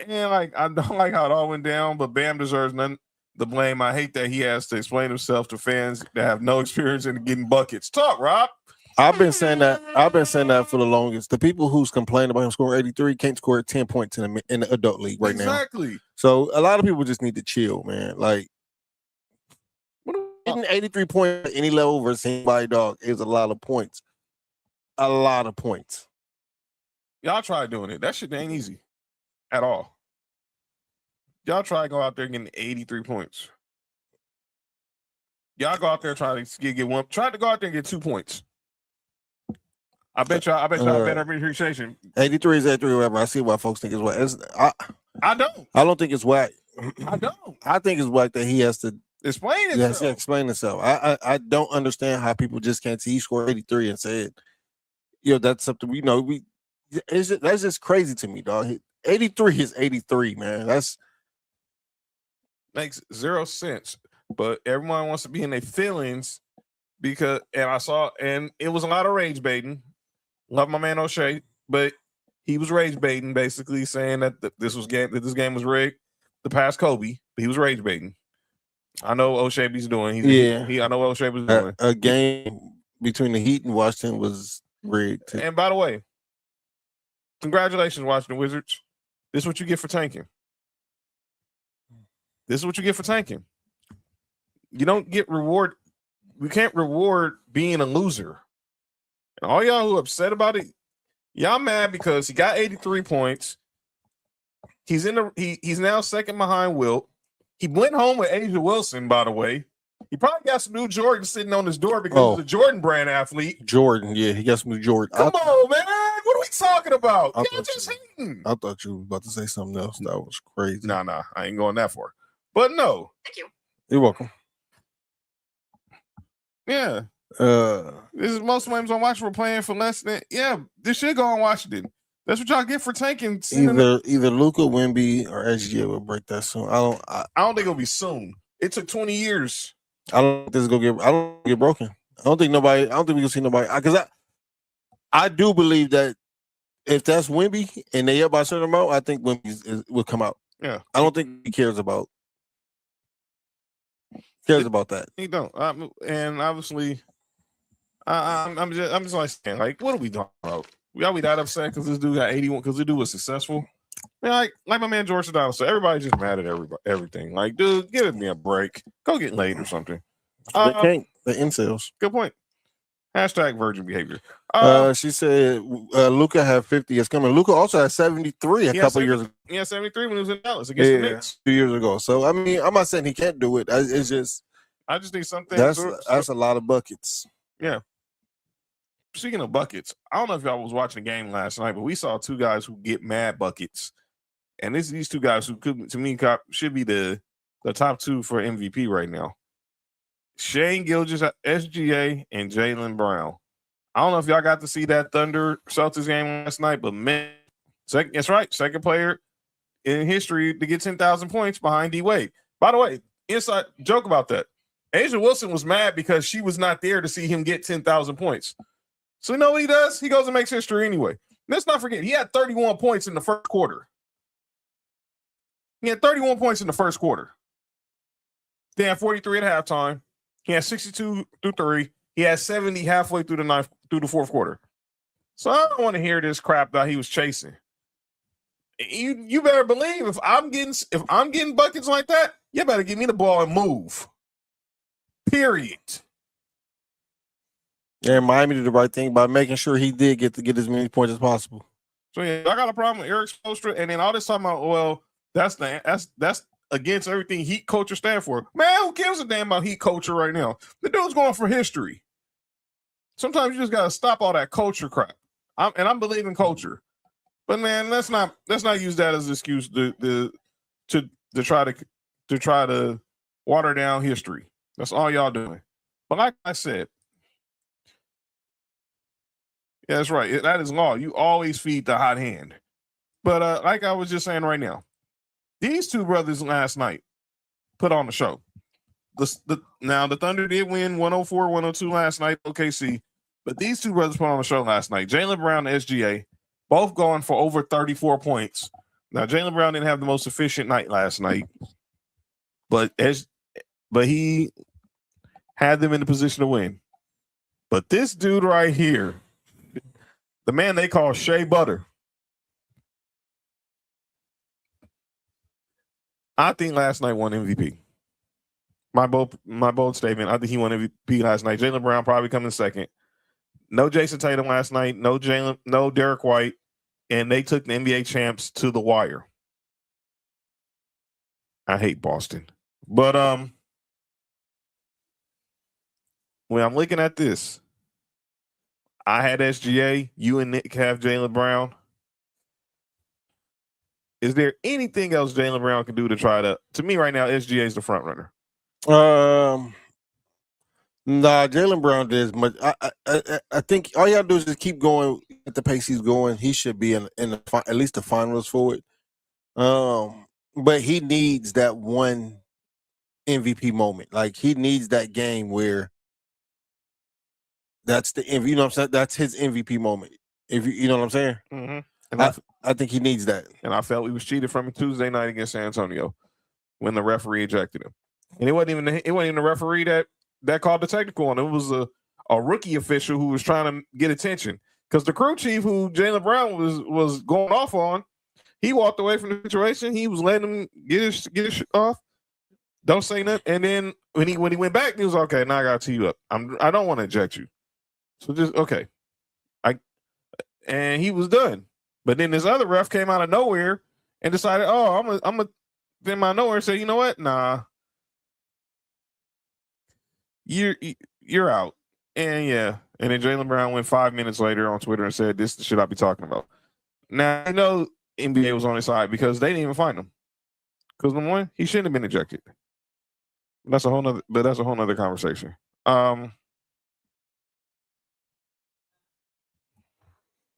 And like I don't like how it all went down, but Bam deserves none the blame. I hate that he has to explain himself to fans that have no experience in getting buckets. Talk, Rob. I've been saying that for the longest. The people who's complaining about him scoring 83 can't score 10 points in the adult league right now. Exactly. So a lot of people just need to chill, man. Like getting 83 points at any level versus anybody, dog, is a lot of points. A lot of points. Y'all try doing it. That shit ain't easy at all. Y'all try to go out there getting 83 points. Y'all go out there try to get one. Try to go out there and get 2 points. I bet y'all a better appreciation. 83 is 83, whatever. I see why folks think it's whack. I don't. I don't think it's whack. I don't. I think it's whack that he has to explain himself. Yes, explain himself. I don't understand how people just can't see he scored 83 and say it. You know, that's something that's just crazy to me, dog. 83 is 83, man. That's makes zero sense. But everyone wants to be in their feelings and it was a lot of rage baiting. Love my man O'Shea, but he was rage baiting, basically saying that this game was rigged to pass Kobe, but he was rage baiting. I know O'Shea was doing. I know O'Shea was doing. A game between the Heat and Washington was rigged. And by the way, congratulations, Washington Wizards. This is what you get for tanking. You don't get reward. We can't reward being a loser. And all y'all who are upset about it, y'all mad because he got 83 points. He's now second behind Wilt. He went home with Asia Wilson, by the way. He probably got some new Jordan sitting on his door because he's a Jordan brand athlete. Jordan, yeah, he got some new Jordan. Come on, man. What are we talking about? Y'all just hating. I thought you were about to say something else. That was crazy. Nah. I ain't going that far. But no. Thank you. You're welcome. Yeah. This is most games on Washington were playing for less than. Yeah, this should go on Washington. That's what y'all get for tanking. Either Luka, Wemby, or SGA will break that soon. I don't think it'll be soon. It took 20 years. I don't think this is gonna get broken. I don't think we can see nobody because I do believe that if that's Wemby and they up by a certain amount, I think Wemby will come out. Yeah. I don't think he cares about that. He don't. And obviously, I'm just like saying, like, what are we talking about? We all be that upset because this dude got 81 because the dude was successful. Yeah, like my man George Sedano. So everybody's just mad at everything. Like, dude, give me a break. Go get laid or something. They can't. The incels. Good point. Hashtag virgin behavior. She said Luka had 50. It's coming. Luka also had 73 a couple years ago. Yeah, 73 when he was in Dallas against the Knicks 2 years ago. So I mean, I'm not saying he can't do it. It's just I just think some things. That's a lot of buckets. Yeah. Speaking of buckets, I don't know if y'all was watching the game last night, but we saw two guys who get mad buckets, and these two guys who could, to me, should be the top two for MVP right now. Shane Gilgeous, SGA, and Jaylen Brown. I don't know if y'all got to see that Thunder Celtics game last night, but man, that's right, second player in history to get 10,000 points behind D Wade. By the way, inside joke about that. Asia Wilson was mad because she was not there to see him get 10,000 points. So you know what he does? He goes and makes history anyway. Let's not forget, he had 31 points in the first quarter. He had 31 points in the first quarter. They had 43 at halftime. He had 62 through 3. He had 70 halfway through the fourth quarter. So I don't want to hear this crap that he was chasing. You better believe if I'm getting buckets like that, you better give me the ball and move. Period. Yeah, Miami did the right thing by making sure he did get as many points as possible. So yeah, I got a problem with Eric Spoelstra, and then all this time about, well, that's against everything Heat culture stand for. Man, who gives a damn about Heat culture right now? The dude's going for history. Sometimes you just gotta stop all that culture crap. I'm believing culture, but man, let's not use that as an excuse to try to water down history. That's all y'all doing. But like I said, yeah, that's right. That is law. You always feed the hot hand. But like I was just saying right now, these two brothers last night put on the show. Now the Thunder did win 104-102 last night, OKC, but these two brothers put on the show last night. Jaylen Brown and SGA, both going for over 34 points. Now Jaylen Brown didn't have the most efficient night last night, but he had them in the position to win. But this dude right here, the man they call Shea Butter, I think last night won MVP. My bold statement, I think he won MVP last night. Jaylen Brown probably coming second. No Jason Tatum last night. No Derek White. And they took the NBA champs to the wire. I hate Boston. But when I'm looking at this, I had SGA. You and Nick have Jaylen Brown. Is there anything else Jaylen Brown can do to try to me right now, SGA is the front runner? Nah, Jaylen Brown did as much. I think all you gotta do is just keep going at the pace he's going. He should be in at least the finals for it. But he needs that one MVP moment. Like he needs that game where that's the you know what I'm saying. That's his MVP moment. If you know what I'm saying. Mm-hmm. And I think he needs that. And I felt he was cheated from him Tuesday night against San Antonio when the referee ejected him. And it wasn't even the referee that called the technical on him. It was a rookie official who was trying to get attention. Because the crew chief who Jaylen Brown was going off on, he walked away from the situation. He was letting him get his shit off. Don't say nothing. And then when he went back, he was okay. Now I got to tee you up. I don't want to eject you. So just okay. And he was done. But then this other ref came out of nowhere and decided, oh, I'm gonna then out of nowhere and say, you know what? Nah, you're out. And yeah, and then Jaylen Brown went 5 minutes later on Twitter and said, "This is the shit I be talking about." Now I know NBA was on his side because they didn't even find him. Because number one, he shouldn't have been ejected. That's a whole nother conversation.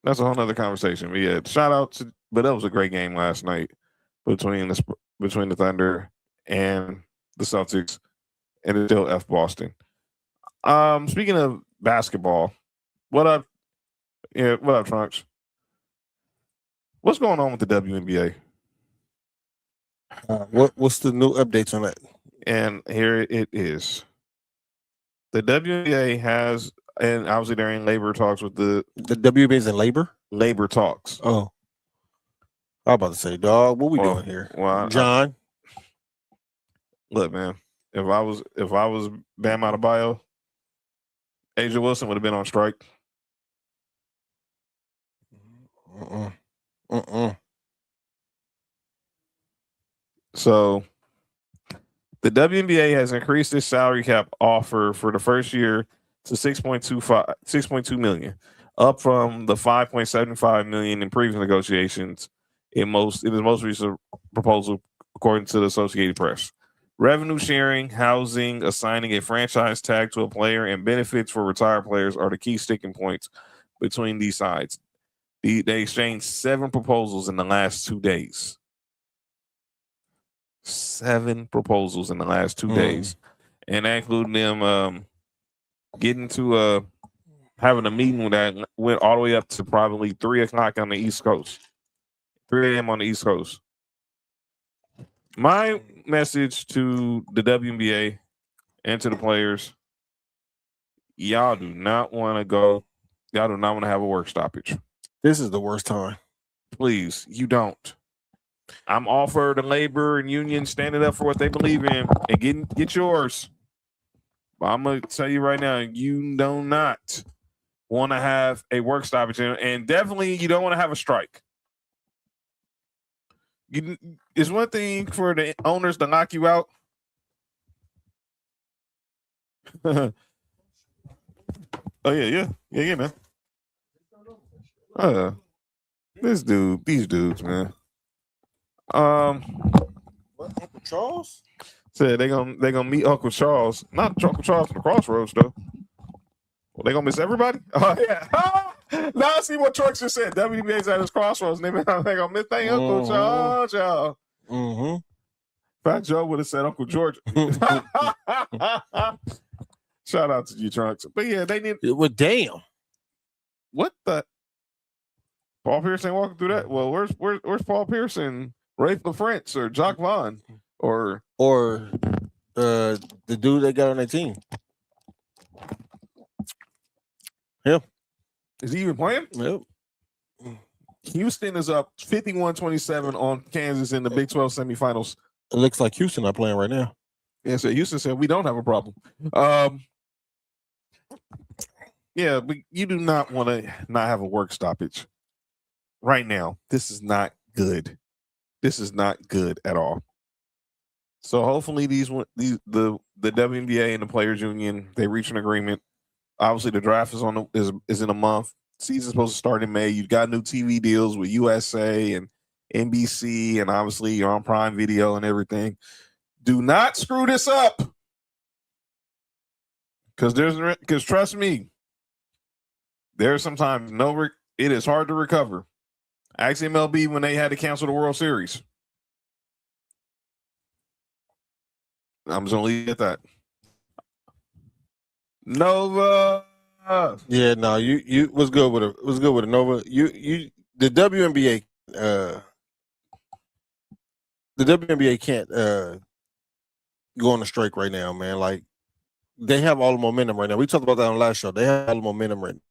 That's a whole nother conversation. But yeah, shout out to. But that was a great game last night between the Thunder and the Celtics, and it's still F Boston. Speaking of basketball, what up? Yeah, what up, Trunks? What's going on with the WNBA? What's the new updates on that? And here it is. The WNBA has, and obviously they're in labor talks with the WNBA is in labor talks. Oh, I was about to say, dog, what we doing here? Well, John, look, man, if I was Bam Adebayo, Asia Wilson would have been on strike. So The WNBA has increased its salary cap offer for the first year to 6.2 million, up from the 5.75 million in previous negotiations. In the most recent proposal, according to the Associated Press. Revenue sharing, housing, assigning a franchise tag to a player, and benefits for retired players are the key sticking points between these sides. They exchanged 7 proposals in the last 2 days. 7 proposals in the last 2 days, and that included them getting to having a meeting that went all the way up to probably 3 o'clock on the East Coast, 3 a.m. on the East Coast. My message to the WNBA and to the players: y'all do not want to go. Y'all do not want to have a work stoppage. This is the worst time. Please, you don't. I'm all for the labor and union standing up for what they believe in and get yours. But I'm gonna tell you right now, you do not want to have a work stoppage, and definitely you don't want to have a strike. It's one thing for the owners to knock you out. Oh yeah, man. These dudes, man. What, Uncle Charles? Said they gonna meet Uncle Charles. Not Uncle Charles from the Crossroads though. Well, they gonna miss everybody? Oh yeah. Now I see what Trucks just said. WNBA's at his Crossroads. They gonna miss their Uncle Charles, y'all. Mm-hmm. Fat Joe would have said Uncle George. Shout out to you, Trunks. But yeah, they need. Well, damn. What the? Paul Pierce ain't walking through that. Well, where's Paul Pierce and Rafe LaFrance or Jock Vaughn or the dude they got on their team? Him. Is he even playing? Yep. Houston is up 51-27 on Kansas in the Big 12 semifinals. It looks like Houston not playing right now. Yeah, so Houston said we don't have a problem. Yeah, but you do not want to not have a work stoppage right now. This is not good. This is not good at all. So hopefully the WNBA and the Players Union, they reach an agreement. Obviously, the draft is in a month. Season's supposed to start in May. You've got new TV deals with USA and NBC, and obviously you're on Prime Video and everything. Do not screw this up, because trust me, there's sometimes it is hard to recover. Ask MLB when they had to cancel the World Series. I'm just gonna leave it at that. Nova. Yeah, no, you was good with it. Nova. The WNBA can't go on a strike right now, man. Like, they have all the momentum right now. We talked about that on the last show. They have all the momentum right now,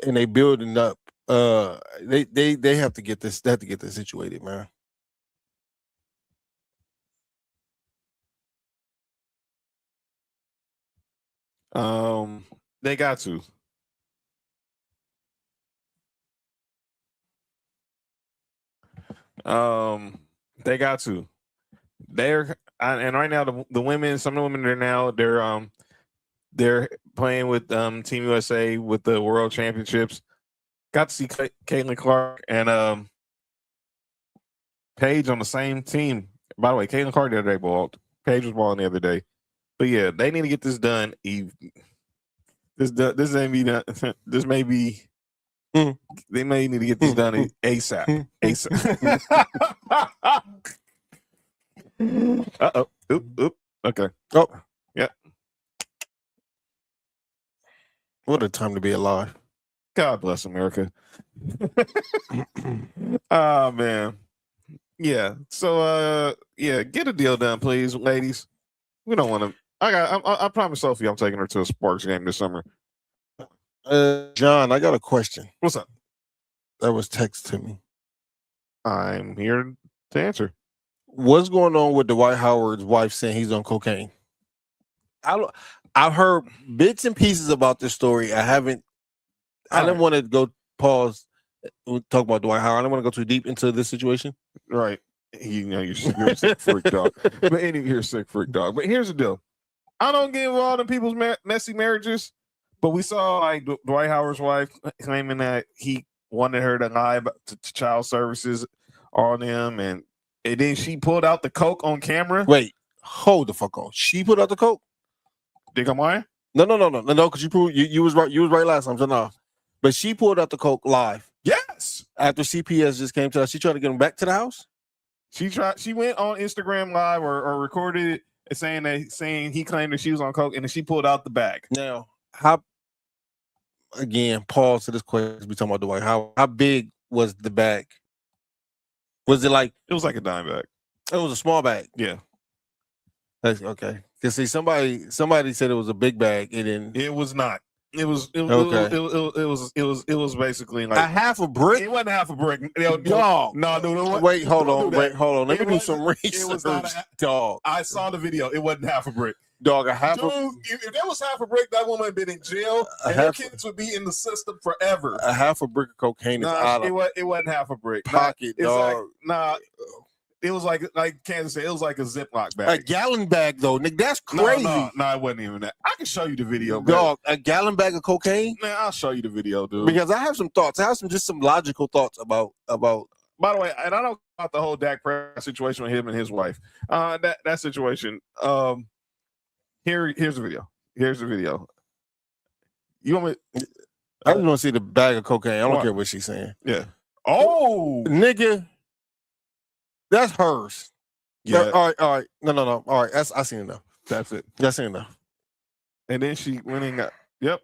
and they building up. They have to get this. They have to get this situated, man. They got to. They got to. And right now the women, some of the women they're playing with Team USA with the World Championships. Got to see Caitlin Clark and Paige on the same team. By the way, Caitlin Clark the other day balled. Paige was balling the other day. But yeah, they need to get this done. This may be done. This may be. They may need to get this done ASAP. ASAP. Uh-oh. Oop. Okay. Oh. Yeah. What a time to be alive. God bless America. Oh man. Yeah. So get a deal done, please, ladies. We don't want to. I promise Sophie I'm taking her to a sports game this summer. John, I got a question. What's up? That was text to me. I'm here to answer. What's going on with Dwight Howard's wife saying he's on cocaine? I've heard bits and pieces about this story. I didn't want to go pause. Talk about Dwight Howard. I don't want to go too deep into this situation. Right. you're a sick freak dog. But anyway, you're a sick freak dog. But here's the deal. I don't get involved in people's messy marriages, but we saw like Dwight Howard's wife claiming that he wanted her to lie to child services on him, and then she pulled out the coke on camera. Wait, hold the fuck on. She put out the coke? Think I'm lying? No, because you was right. You was right last time, so no. But she pulled out the coke live. Yes. After CPS just came to us, she tried to get him back to the house. She went on Instagram Live or recorded it saying he claimed that she was on coke, and then she pulled out the bag. Now, pause to this question. We talking about Dwight. How big was the bag? Was it like? It was like a dime bag. It was a small bag. Yeah. That's okay. Cause see, somebody said it was a big bag, and then it was not. It was basically like a half a brick. It wasn't half a brick. Dog. No, dude. Wait, hold on. Let me do some research. It was not dog. I saw the video. It wasn't half a brick. Dog, a half. Dude, if that was half a brick, that woman had been in jail, and her kids would be in the system forever. A half a brick of cocaine is out of it wasn't half a brick. Pocket, dog. It was like Kansas said, it was like a Ziploc bag. A gallon bag, though, Nick. That's crazy. No, it wasn't even that. I can show you the video, dog. A gallon bag of cocaine? Man, I'll show you the video, dude. Because I have some thoughts. I have some logical thoughts about. By the way, and I don't know about the whole Dak Prescott situation with him and his wife. That situation. Here's the video. Here's the video. You want me? I just want to see the bag of cocaine. I don't care what she's saying. Yeah. Oh, nigga. That's hers. Yeah. All right. No. All right. I seen enough. That's it. That's enough. And then she went and got. Yep.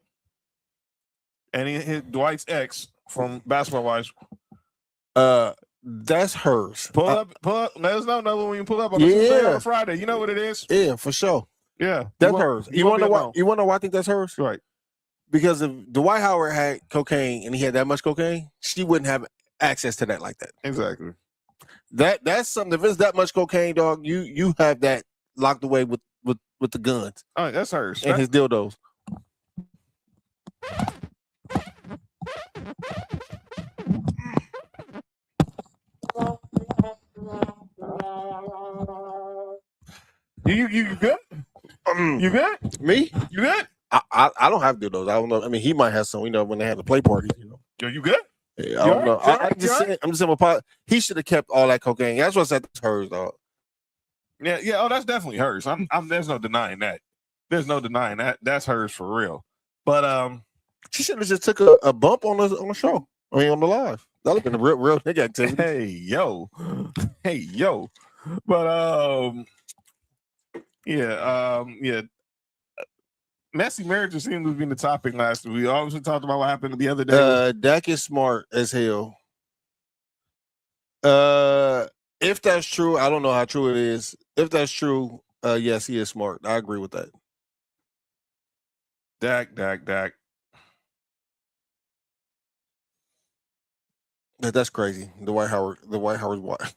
And he hit Dwight's ex from Basketball Wives. That's hers. Pull up. Let us know when you pull up on Tuesday or Friday. You know what it is? Yeah, for sure. Yeah, that's hers. You want to know why? You want to know why I think that's hers? Right. Because if Dwight Howard had cocaine and he had that much cocaine, she wouldn't have access to that like that. Exactly. That's something. If it's that much cocaine, dog, you have that locked away with the guns. All right, that's hers. And his dildos. You good? You good? Me? You good? I don't have dildos. I don't know. I mean, he might have some. You know, when they had the play parties. You know. Yo, you good? Yeah, I don't know. I'm just saying. He should have kept all that cocaine. That's what I said. That's hers, dog. Yeah. Oh, that's definitely hers. There's no denying that. There's no denying that. That's hers for real. But she should have just took a bump on the show. I mean, on the live. That would have been a real nigga activity. Hey yo. But yeah. Messy marriages seemed to be the topic last week. We obviously talked about what happened the other day. Dak is smart as hell. If that's true, I don't know how true it is. If that's true, yes, he is smart. I agree with that. Dak. That's crazy. The White Howard's wife.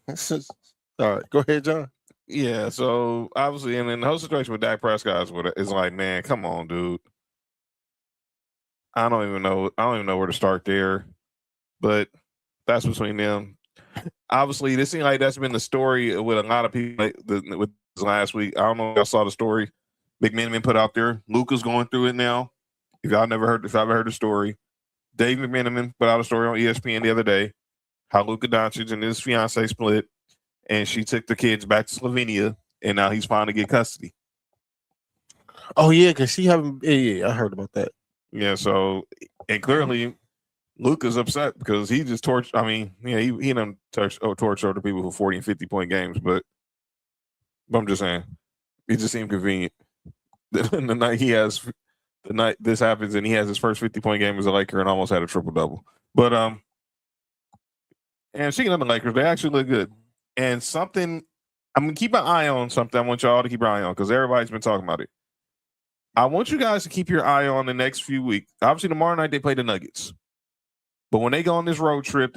All right, go ahead, John. Yeah, so obviously, and then the whole situation with Dak Prescott is like, man, come on, dude. I don't even know where to start there, but that's between them. Obviously, this seems like that's been the story with a lot of people with this last week. I don't know if y'all saw the story McMenamin put out there. Luka's going through it now. If y'all haven't heard the story, Dave McMenamin put out a story on ESPN the other day how Luka Doncic and his fiance split. And she took the kids back to Slovenia, and now he's finally get custody. Oh yeah, because she haven't. Yeah, I heard about that. Yeah, so and clearly Luka's upset because he just torched. I mean, yeah, he done torch other people for 40 and 50-point games, but I'm just saying, it just seemed convenient. The night this happens, and he has his first 50-point game as a Laker and almost had a triple double. But and speaking of the Lakers, they actually look good. And something, I'm going to keep an eye on something. I want y'all to keep your eye on because everybody's been talking about it. I want you guys to keep your eye on the next few weeks. Obviously, tomorrow night they play the Nuggets. But when they go on this road trip,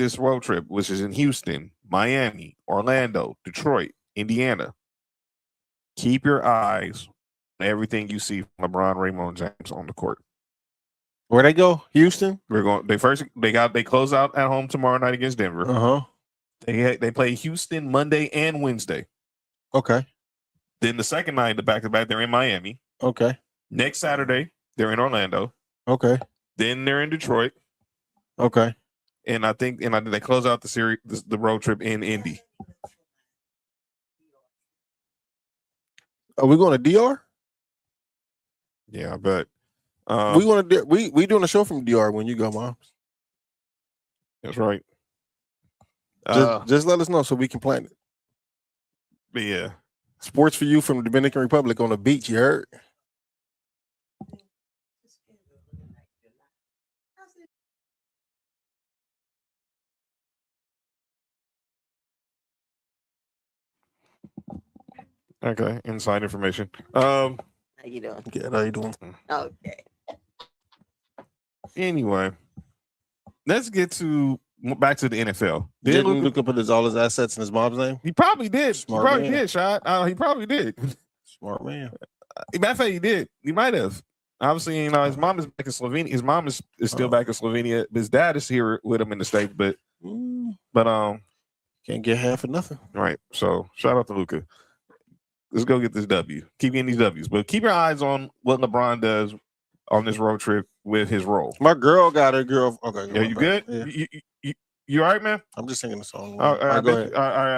which is in Houston, Miami, Orlando, Detroit, Indiana, keep your eyes on everything you see from LeBron, Raymond James on the court. Where they go? Houston? They close out at home tomorrow night against Denver. Uh-huh. They play Houston Monday and Wednesday. Okay. Then the second night, the back-to-back, they're in Miami. Okay. Next Saturday, they're in Orlando. Okay. Then they're in Detroit. Okay. And I think they close out the series, the road trip in Indy. Are we going to DR? Yeah, I bet. We want to. We doing a show from DR when you go, Mom. That's right. Just let us know so we can plan it. But yeah, Sports4U from the Dominican Republic on the beach. You heard? okay. Inside information. How you doing? Good. How you doing? Okay. Anyway, let's get back to the NFL. Didn't Luka put all his assets in his mom's name? He probably did. Smart he probably man. did, Shot. He probably did. Smart man. Matter of fact, he did. He might have. Obviously, his mom is back in Slovenia. His mom is still back in Slovenia. His dad is here with him in the States, but can't get half of nothing. Right. So shout out to Luka. Let's go get this W. Keep getting these W's, but keep your eyes on what LeBron does on this road trip with his role. My girl got her girl. Okay. Yeah, you good? Yeah. You all right, man? I'm just singing the song. I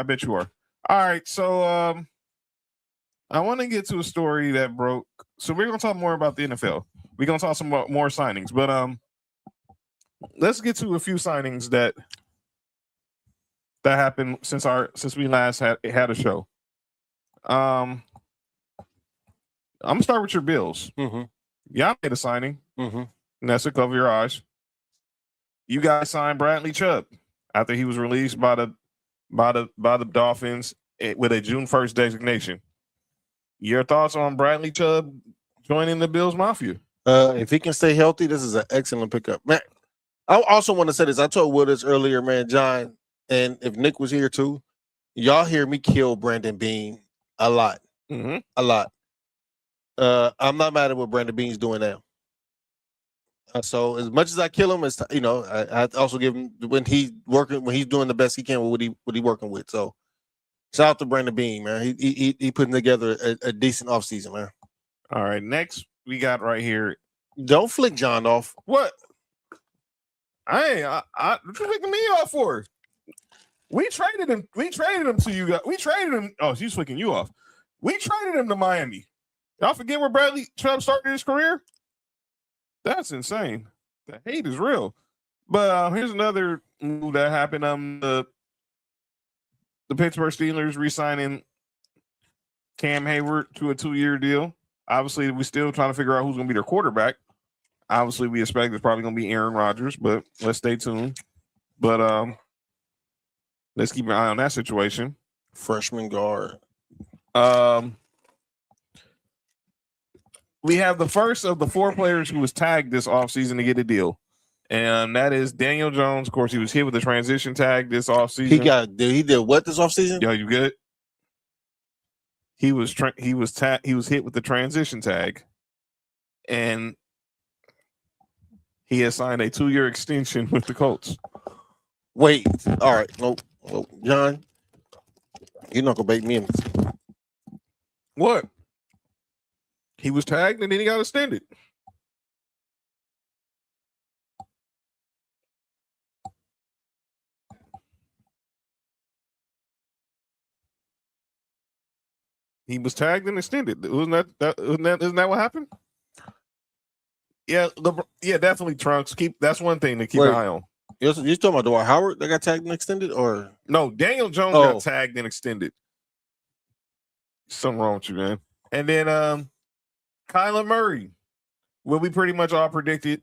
bet you are. All right. So I want to get to a story that broke. So we're gonna talk more about the NFL. We're gonna talk some more signings, but let's get to a few signings that happened since we last had a show. I'm gonna start with your Bills. Mm-hmm. Y'all made a signing. Mm-hmm. Nessa, cover your eyes. You guys signed Bradley Chubb after he was released by the Dolphins with a June 1st designation. Your thoughts on Bradley Chubb joining the Bills Mafia? If he can stay healthy, this is an excellent pickup. Man, I also want to say this. I told Will this earlier, man, John, and if Nick was here too, y'all hear me kill Brandon Beane a lot. Mm-hmm. A lot. I'm not mad at what Brandon Beane's doing now. So as much as I kill him, as I also give him when he's doing the best he can with what he working with. So shout out to Brandon Beane, man. He putting together a decent offseason, man. All right, next we got right here. Don't flick John off. What? What you flicking me off for? We traded him. We traded him to you guys. We traded him. Oh, he's flicking you off. We traded him to Miami. Y'all forget where Bradley Chubb started his career? That's insane. The hate is real. But here's another move that happened. The Pittsburgh Steelers re-signing Cam Hayward to a 2-year deal. Obviously, we're still trying to figure out who's going to be their quarterback. Obviously, we expect it's probably going to be Aaron Rodgers, but let's stay tuned. But let's keep an eye on that situation. Freshman guard. We have the first of the 4 players who was tagged this offseason to get a deal. And that is Daniel Jones. Of course, he was hit with the transition tag this offseason. He did what this offseason? Yo, you good? He was hit with the transition tag. And he has signed a 2-year extension with the Colts. Wait. All right. Nope. John, you're not gonna bait me in this. What? He was tagged and then he got extended. He was tagged and extended. Isn't that what happened? Yeah, definitely Trunks. That's one thing to keep an eye on. You talking about Dwight Howard that got tagged and extended, or no? Daniel Jones got tagged and extended. Something wrong with you, man. And then Kyler Murray, what we pretty much all predicted,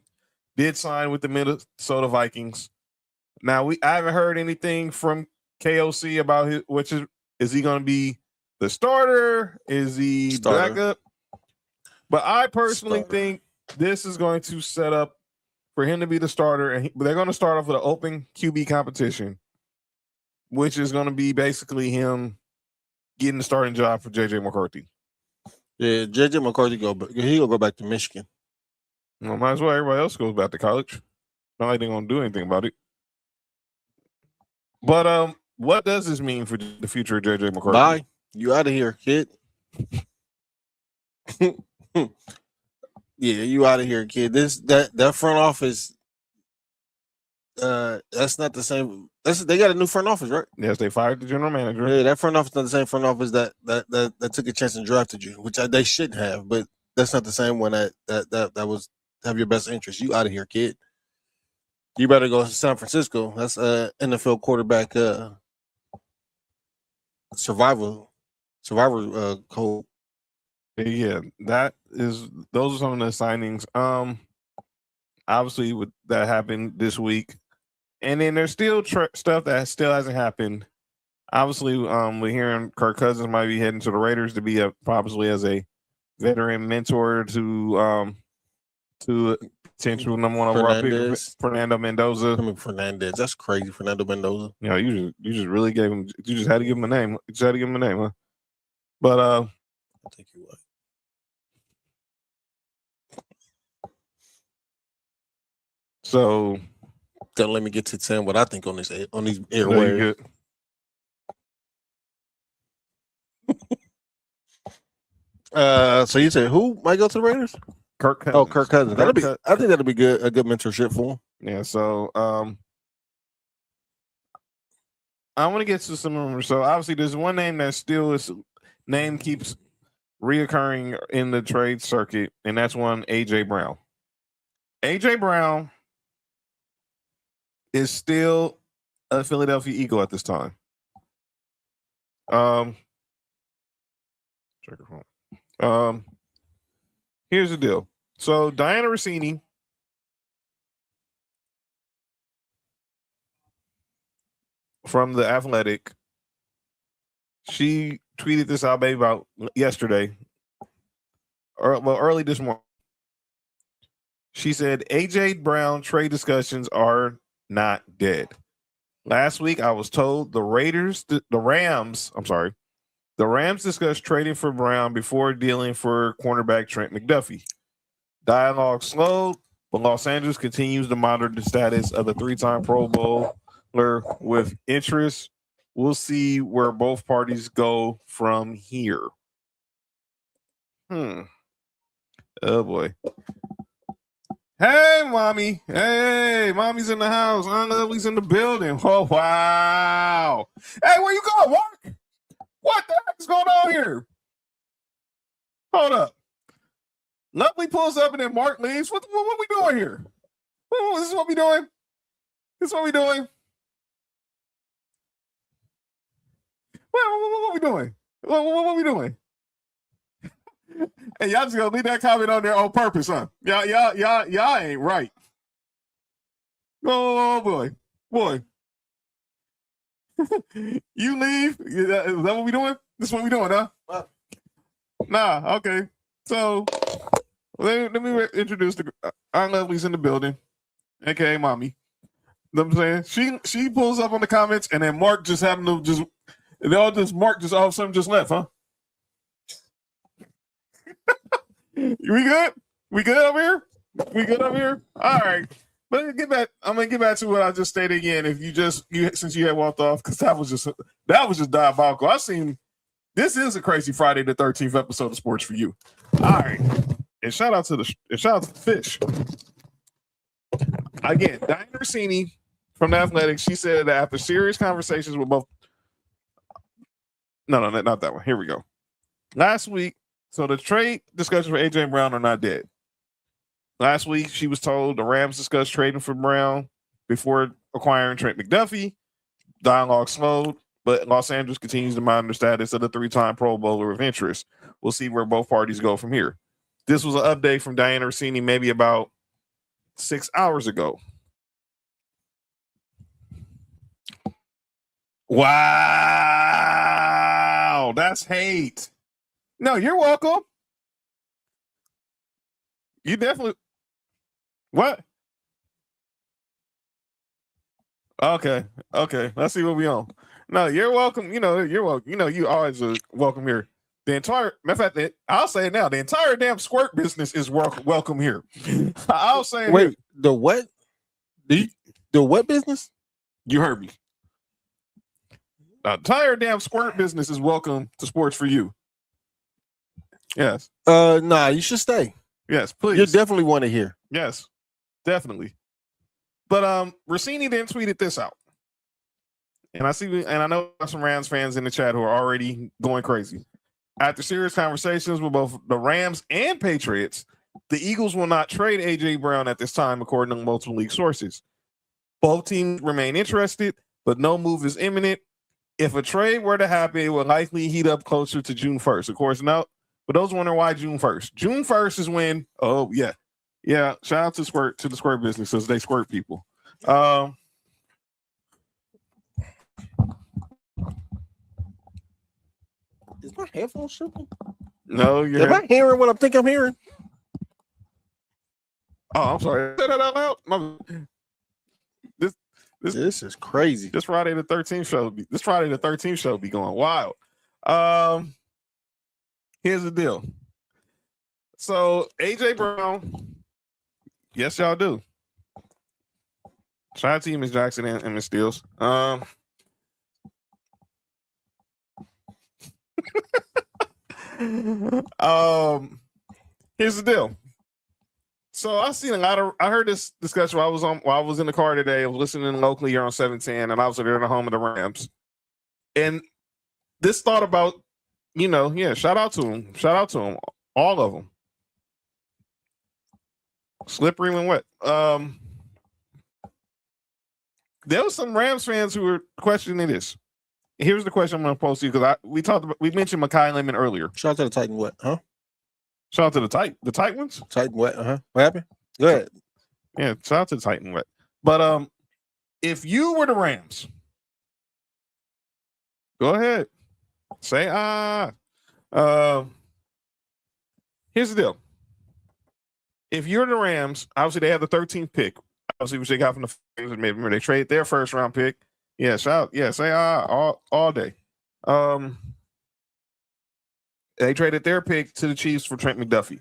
did sign with the Minnesota Vikings. Now I haven't heard anything from KOC about is he going to be the starter? Is he backup? But I personally think this is going to set up for him to be the starter, and they're going to start off with an open QB competition, which is going to be basically him getting the starting job for JJ McCarthy. Yeah, JJ McCarthy he'll go back to Michigan. Well, might as well. Everybody else goes back to college. Not like they're going to do anything about it. But what does this mean for the future of JJ McCarthy? Bye. You out of here, kid. Yeah, you out of here, kid. That front office. That's not the same. They got a new front office, right? Yes, they fired the general manager. Yeah, that front office not the same front office that took a chance and drafted you, which they shouldn't have. But that's not the same one that was have your best interest. You out of here, kid. You better go to San Francisco. That's NFL quarterback survivor code. Yeah, those are some of the signings. Obviously, with that happened this week, and then there's still stuff that still hasn't happened. Obviously, we're hearing Kirk Cousins might be heading to the Raiders to be probably as a veteran mentor to potential number one overall pick, Fernando Mendoza. I mean, Fernandez, that's crazy. Fernando Mendoza. You know, you just really gave him. You just had to give him a name. You just had to give him a name, huh? But I think you would. So don't let me get to saying what I think on these airwaves. So you said who might go to the Raiders? Kirk Cousins. Oh, Kirk Cousins. I think that'll be good. A good mentorship for him. Yeah. So I want to get to some rumors. So obviously, there's one name that still keeps reoccurring in the trade circuit, and that's one AJ Brown. AJ Brown is still a Philadelphia Eagle at this time. Here's the deal. So Diana Rossini from The Athletic, she tweeted this out maybe about yesterday, or early this morning. She said, AJ Brown trade discussions are not dead. Last week, I was told the Rams discussed trading for Brown before dealing for cornerback Trent McDuffie. Dialogue slowed, but Los Angeles continues to monitor the status of the three-time Pro Bowler with interest. We'll see where both parties go from here. Oh, boy. Hey, mommy. Hey, mommy's in the house. Aunt Lovely's in the building. Oh, wow. Hey, where you going, Mark? What the heck is going on here? Hold up. Lovely pulls up and then Mark leaves. What we doing here? This is what we doing? This is what we doing? What we doing? What we doing? Hey, y'all just gonna leave that comment on there on purpose, huh? Y'all ain't right. Oh boy. You leave? Is that what we doing? This is what we doing, huh? Nah, okay. So let me introduce Aunt Lovely's in the building, aka mommy. You know what I'm saying? She pulls up on the comments, and then Mark just happened to Mark just all of a sudden just left, huh? We good? We good over here? We good over here? All right. But I'm gonna get back to what I just stated again. If since you had walked off, because that was just diabolical. This is a crazy Friday the 13th episode of Sports4U. All right. And shout out to the fish. Again, Diana Rossini from The Athletic, she said that after serious conversations with both. No, not that one. Here we go. Last week, so the trade discussions for AJ Brown are not dead. Last week, she was told the Rams discussed trading for Brown before acquiring Trent McDuffie. Dialogue slowed, but Los Angeles continues to monitor the status of the three-time Pro Bowler of interest. We'll see where both parties go from here. This was an update from Diana Rossini maybe about 6 hours ago. Wow, that's hate. No, you're welcome. You definitely. What? Okay. Let's see what we on. No, you're welcome. You're welcome. You always are welcome here. The entire, matter of fact, I'll say it now. The entire damn squirt business is welcome here. I'll say. Wait, here. the what? The what business? You heard me. entire damn squirt business is welcome to Sports4U. Yes. Nah, you should stay. Yes, please. You definitely want to hear. Yes, definitely. But Rossini then tweeted this out. And I know some Rams fans in the chat who are already going crazy. After serious conversations with both the Rams and Patriots, the Eagles will not trade A.J. Brown at this time, according to multiple league sources. Both teams remain interested, but no move is imminent. If a trade were to happen, it would likely heat up closer to June 1st. Of course, now, but those wondering why June 1st. June 1st is when, yeah. Shout out to the Squirt business because they squirt people. Is my headphones tripping? No, Am I hearing what I think I'm hearing? Oh, I'm sorry. Say that out loud. This is crazy. This Friday the 13th show be going wild. Here's the deal. So AJ Brown, yes, y'all do. Shout out to you, Miss Jackson and Miss Steels. Here's the deal. So I heard this discussion while I was in the car today. I was listening locally here on 710, and I was there in the home of the Rams. And this thought about, shout out to them, all of them. Slippery when wet. There was some Rams fans who were questioning this. Here's the question I'm going to pose to you because we mentioned Mekhi Lemon earlier. Shout out to the Titan what, huh? Shout out to the Titans. Titan what? What happened? Go ahead. Yeah, shout out to the Titan what. But if you were the Rams, go ahead. Say here's the deal. If you're the Rams, obviously they have the 13th pick. Obviously, which they got from the remember they traded their first round pick. Yeah, say all day. They traded their pick to the Chiefs for Trent McDuffie.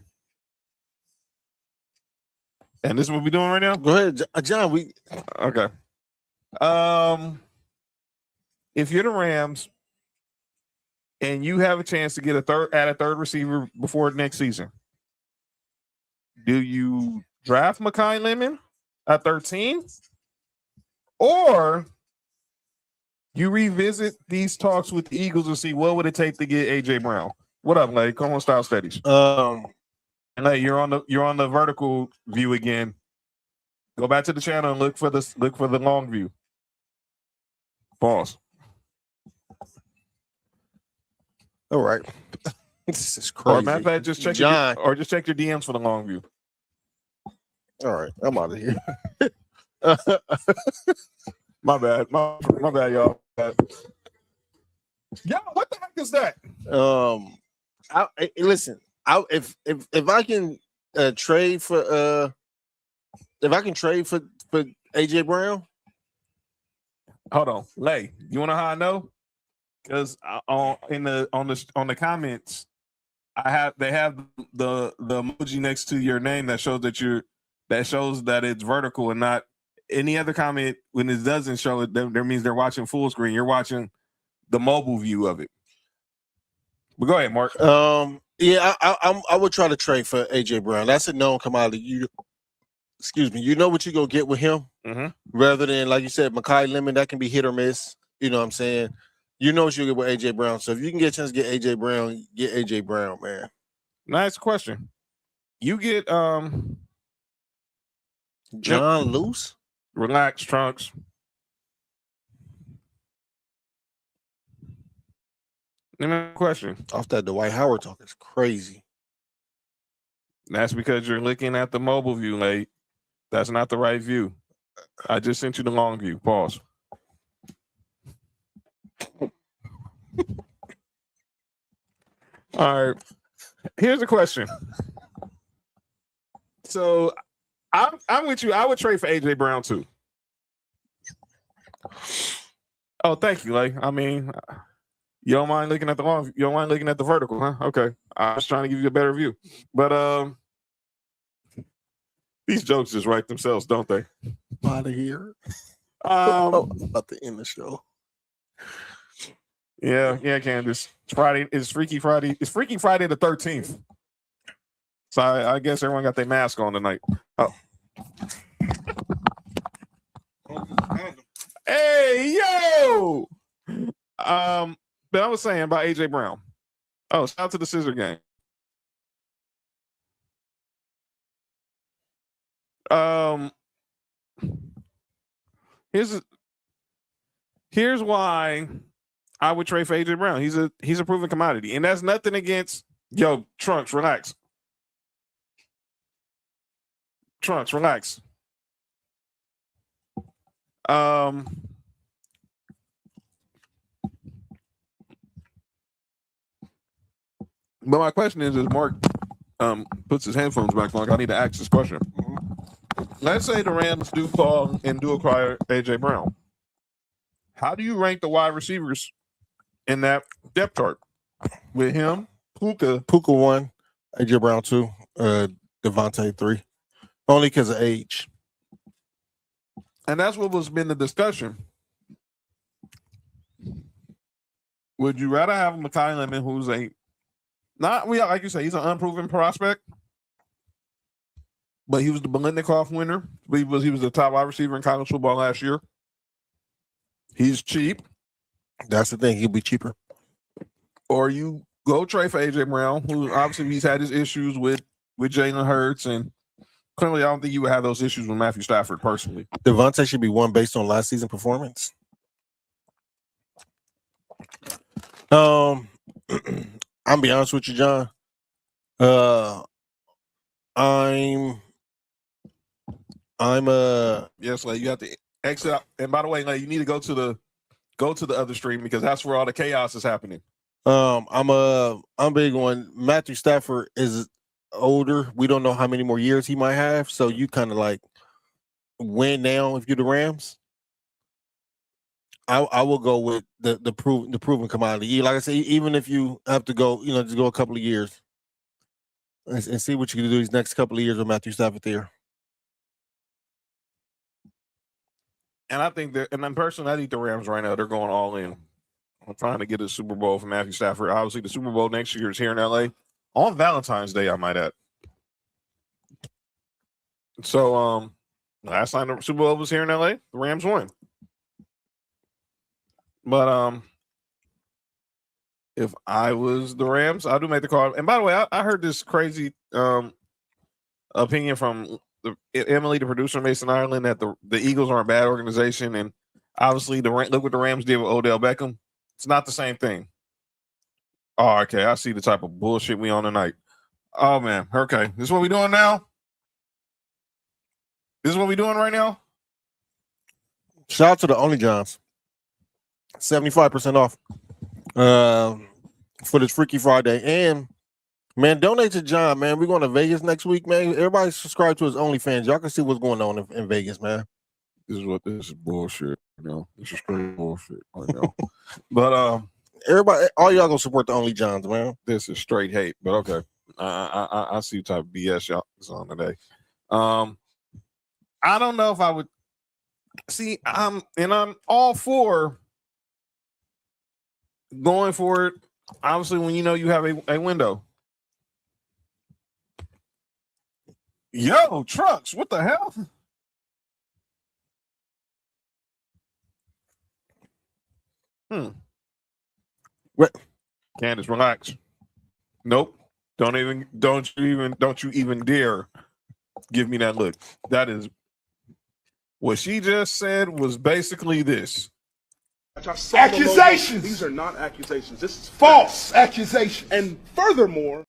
And this is what we're doing right now? Go ahead, John. Okay. If you're the Rams and you have a chance to get a third receiver before next season, do you draft Mekhi Lemon at 13? Or you revisit these talks with the Eagles and see what would it take to get AJ Brown? What up, Lay? Come on, Style Steadies. And Lay, you're on the vertical view again. Go back to the channel and look for the long view. Pause. All right. This is crazy. Or matter of fact, just check John. just check your DMs for the long view. All right, I'm out of here. My bad, y'all. Yo, what the heck is that? Listen. If I can trade for AJ Brown. Hold on, Lay. You want to know how I know? Because on the comments, they have the emoji next to your name that shows that it's vertical and not any other comment. When it doesn't show it, that means they're watching full screen. You're watching the mobile view of it. But go ahead, Mark. Yeah, I would try to trade for AJ Brown. That's a known commodity. Excuse me. You know what you're gonna get with him, rather than, like you said, Mekhi Lemon. That can be hit or miss. You know what I'm saying? You know what you get with AJ Brown. So if you can get a chance to get AJ Brown, get AJ Brown, man. Nice question. You get John Luce. Relax, Trunks. Question. Off that Dwight Howard talk is crazy. That's because you're looking at the mobile view, Late. That's not the right view. I just sent you the long view. Pause. All right. Here's a question. So I'm with you. I would trade for AJ Brown too. Oh, thank you. Like, I mean, you don't mind looking at you don't mind looking at the vertical, huh? Okay. I was trying to give you a better view. But these jokes just write themselves, don't they? Out of here. I'm about to end the show. Yeah, Candace. It's Friday. It's Freaky Friday. It's Freaky Friday the 13th. So I guess everyone got their mask on tonight. Oh. Hey, yo! But I was saying about AJ Brown. Oh, shout out to the Scissor Gang. Here's why I would trade for AJ Brown. He's a proven commodity, and that's nothing against Trunks. Relax, Trunks. Relax. But my question is, as Mark puts his headphones back on, I need to ask this question. Let's say the Rams do call and do acquire AJ Brown. How do you rank the wide receivers in that depth chart? With him, Puka 1, AJ Brown 2, Devontae 3. Only because of age. And that's what was been the discussion. Would you rather have Mekhi Lemon, who's like you say, he's an unproven prospect, but he was the Biletnikoff winner. He was the top wide receiver in college football last year. He's cheap. That's the thing. He'll be cheaper. Or you go trade for AJ Brown, who obviously he's had his issues with Jalen Hurts, and clearly I don't think you would have those issues with Matthew Stafford personally. Devontae should be one based on last season performance. I'm be honest with you, John. Yes, like you have to exit out. And by the way, like you need to go to the other stream because that's where all the chaos is happening. I'm big on Matthew Stafford is older. We don't know how many more years he might have, so you kind of like win now if you're the Rams. I will go with the proven commodity. Like I say, even if you have to go, just go a couple of years and see what you can do these next couple of years with Matthew Stafford there. And I think that, and then personally, I think the Rams right now, they're going all in. I'm trying to get a Super Bowl for Matthew Stafford. Obviously, the Super Bowl next year is here in LA on Valentine's Day, I might add. So, last time the Super Bowl was here in LA, the Rams won. But if I was the Rams, I do make the call. And by the way, I heard this crazy opinion from Emily, the producer, Mason Ireland, that the Eagles are a bad organization, and obviously look what the Rams did with Odell Beckham. It's not the same thing. Oh, okay. I see the type of bullshit we on tonight. Oh man, okay. This is what we doing now. This is what we doing right now. Shout out to the Only Johns. 75% off for this Freaky Friday. And man, donate to John, man. We're going to Vegas next week, man. Everybody subscribe to his OnlyFans. Y'all can see what's going on in Vegas, man. This is bullshit. This is straight bullshit right now. But everybody, all y'all gonna support the Only Johns, man. This is straight hate, but okay. I see what type of BS y'all is on today. I don't know if I would see. I'm all for going for it. Obviously, when you have a window. Yo, Trucks, what the hell? What? Candace, relax. Nope. Don't you even dare give me that look. That is what she just said was basically this. Accusations. These are not accusations. This is false accusation. And furthermore,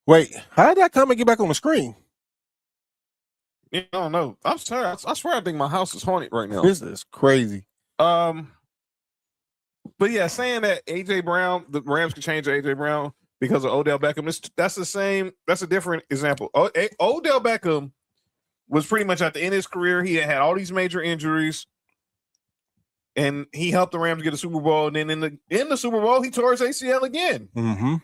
wait, how did that comment get back on the screen? I don't know. I'm sorry. I swear I think my house is haunted right now. This is crazy. But yeah, saying that AJ Brown, the Rams can change AJ Brown because of Odell Beckham, that's the same. That's a different example. Odell Beckham was pretty much at the end of his career. He had all these major injuries, and he helped the Rams get a Super Bowl. And then in the Super Bowl, he tore his ACL again. Mm-hmm.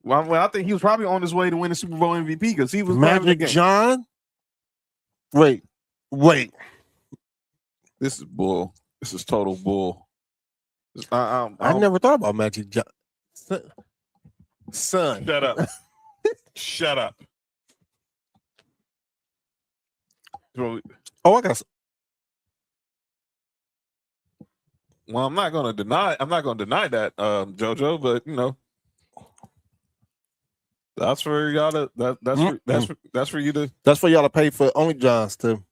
Well, I think he was probably on his way to win the Super Bowl MVP because he was Magic John. Wait. This is bull. This is total bull. I never thought about Magic Johnson. Son. Shut up. Shut up. Oh, I got. Well, I'm not going to deny that, JoJo, but you know, that's for y'all to that's for you to. That's for y'all to pay for Only Johns too.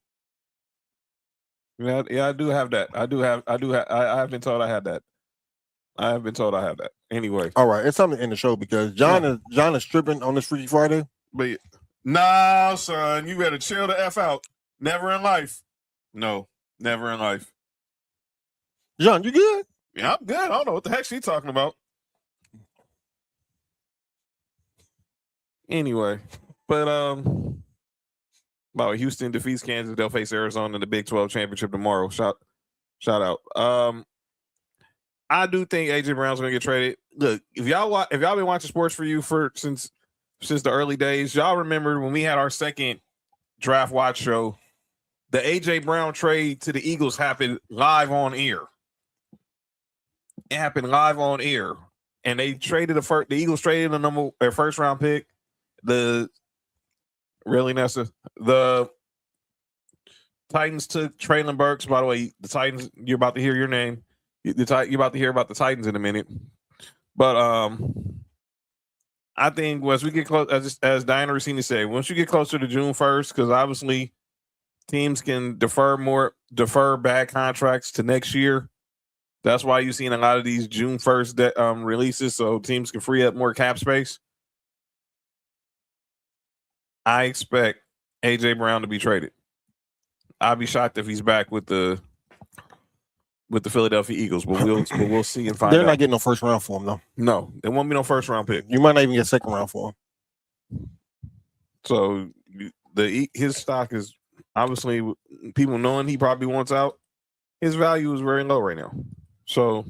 Yeah, I do have that. I have been told I had that. I have been told I have that. Anyway, all right, it's something in the show because John is stripping on this Freaky Friday. But no, son, you better chill the F out. Never in life. No, never in life. John, you good? Yeah, I'm good. I don't know what the heck she's talking about. Anyway, but about Houston defeats Kansas, they'll face Arizona in the Big 12 championship tomorrow. Shout out. I do think AJ Brown's gonna get traded. Look, if y'all been watching Sports4U since the early days, y'all remember when we had our second draft watch show, the AJ Brown trade to the Eagles happened live on air. It happened live on air, and they traded the Eagles traded their first round pick. The Titans took Traylon Burks. By the way, the Titans, you're about to hear your name. You're about to hear about the Titans in a minute. But I think once we get close, as Diana Rossini said, once you get closer to June 1st, because obviously teams can defer bad contracts to next year. That's why you're seeing a lot of these June 1st releases, so teams can free up more cap space. I expect AJ Brown to be traded. I'd be shocked if he's back with the Philadelphia Eagles, but we'll see and find out. They're not getting no first round for him though. No, there won't be no first round pick. You might not even get second round for him. So his stock is obviously, people knowing he probably wants out, his value is very low right now. So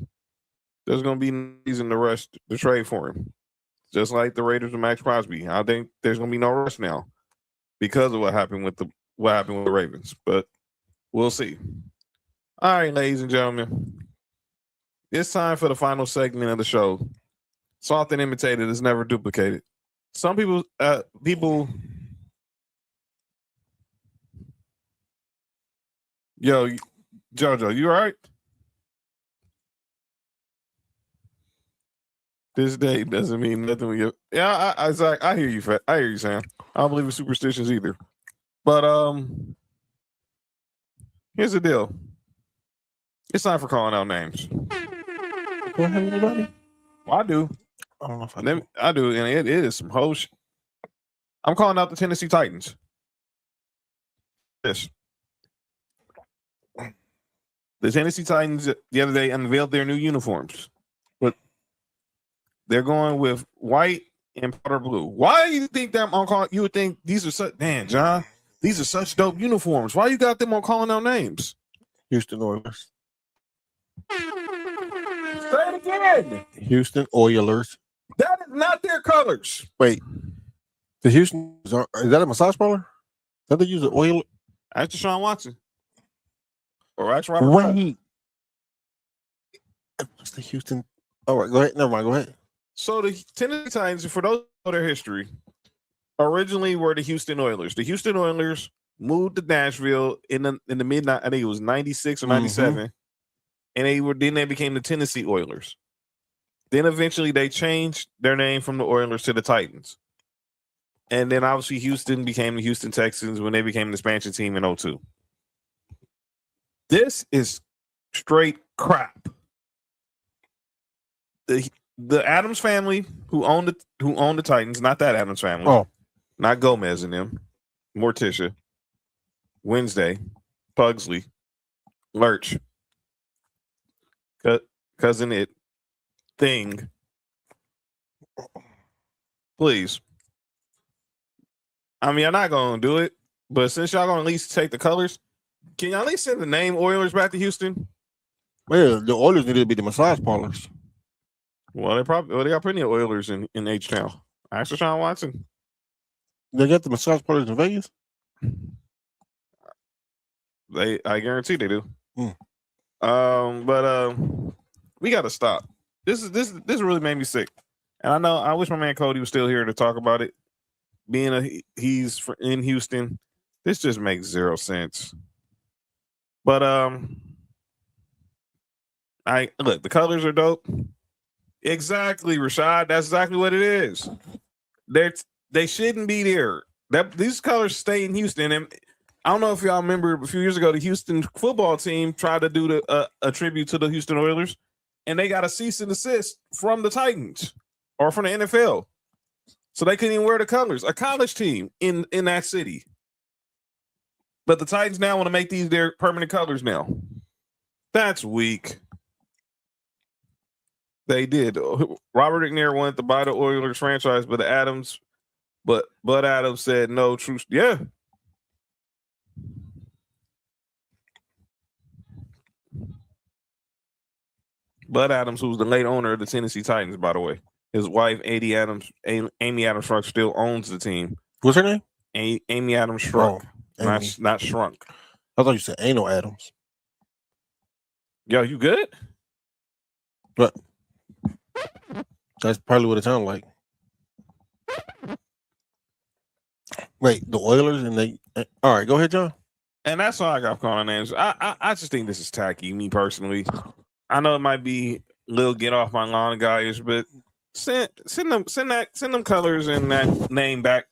there's going to be no reason to rush the trade for him. Just like the Raiders with Maxx Crosby. I think there's going to be no rush now because of what happened with the Ravens. But we'll see. All right, ladies and gentlemen. It's time for the final segment of the show. Soft and imitated is never duplicated. Some people Yo, JoJo, you all right? This day doesn't mean nothing when you. Yeah, I hear you. I hear you, Sam. I don't believe in superstitions either. But here's the deal. It's time for calling out names. Go ahead, anybody? Well, I do. I don't know if I do, and it is some whole shit. I'm calling out the Tennessee Titans. Yes. The Tennessee Titans the other day unveiled their new uniforms. But they're going with white and powder blue. Why do you think that I'm calling? You would think these are such John. These are such dope uniforms. Why you got them on calling out names? Houston Oilers. Say it again. Houston Oilers. That is not their colors. Wait. The Houston is that a massage parlor? That they use the oil? That's Deshaun Watson. Or that's Robert. Wait. What's the Houston? All right, go ahead. Never mind. Go ahead. So the Tennessee Titans, for those who know their history, originally were the Houston Oilers. The Houston Oilers moved to Nashville in the mid. I think it was 96 or 97, and they became the Tennessee Oilers. Then eventually they changed their name from the Oilers to the Titans, and then obviously Houston became the Houston Texans when they became the expansion team in 2002. This is straight crap. The Adams family who owned the Titans, not that Adams family, not Gomez and them, Morticia, Wednesday, Pugsley, Lurch, cousin it, Thing. Please. I mean, I'm not gonna do it, but since y'all gonna at least take the colors, can y'all at least send the name Oilers back to Houston? Well, the Oilers need to be the massage parlors. Well, they got plenty of Oilers in H-Town. Ask Deshaun Watson. They got the massage parlors in Vegas? I guarantee they do. We got to stop. This really made me sick. And I wish my man Cody was still here to talk about it. He's in Houston, this just makes zero sense. But the colors are dope. Exactly, Rashad. That's exactly what it is. They shouldn't be there. These colors stay in Houston. And I don't know if y'all remember a few years ago, the Houston football team tried to do a tribute to the Houston Oilers, and they got a cease and desist from the Titans or from the NFL. So they couldn't even wear the colors. A college team in that city. But the Titans now want to make these their permanent colors now. That's weak. They did. Robert McNair wanted to buy the Oilers franchise, but Bud Adams said no. True. Yeah. Bud Adams, who's the late owner of the Tennessee Titans, by the way. His wife, Amy Adams Shrunk, still owns the team. What's her name? Amy Adams Shrunk. Oh, not Shrunk. I thought you said Anal Adams. Yo, you good? But that's probably what it sounded like. Wait, the Oilers and they. All right, go ahead, John. And that's all I got calling names. I just think this is tacky, me personally. I know it might be a little get off my lawn guys, but send them colors and that name back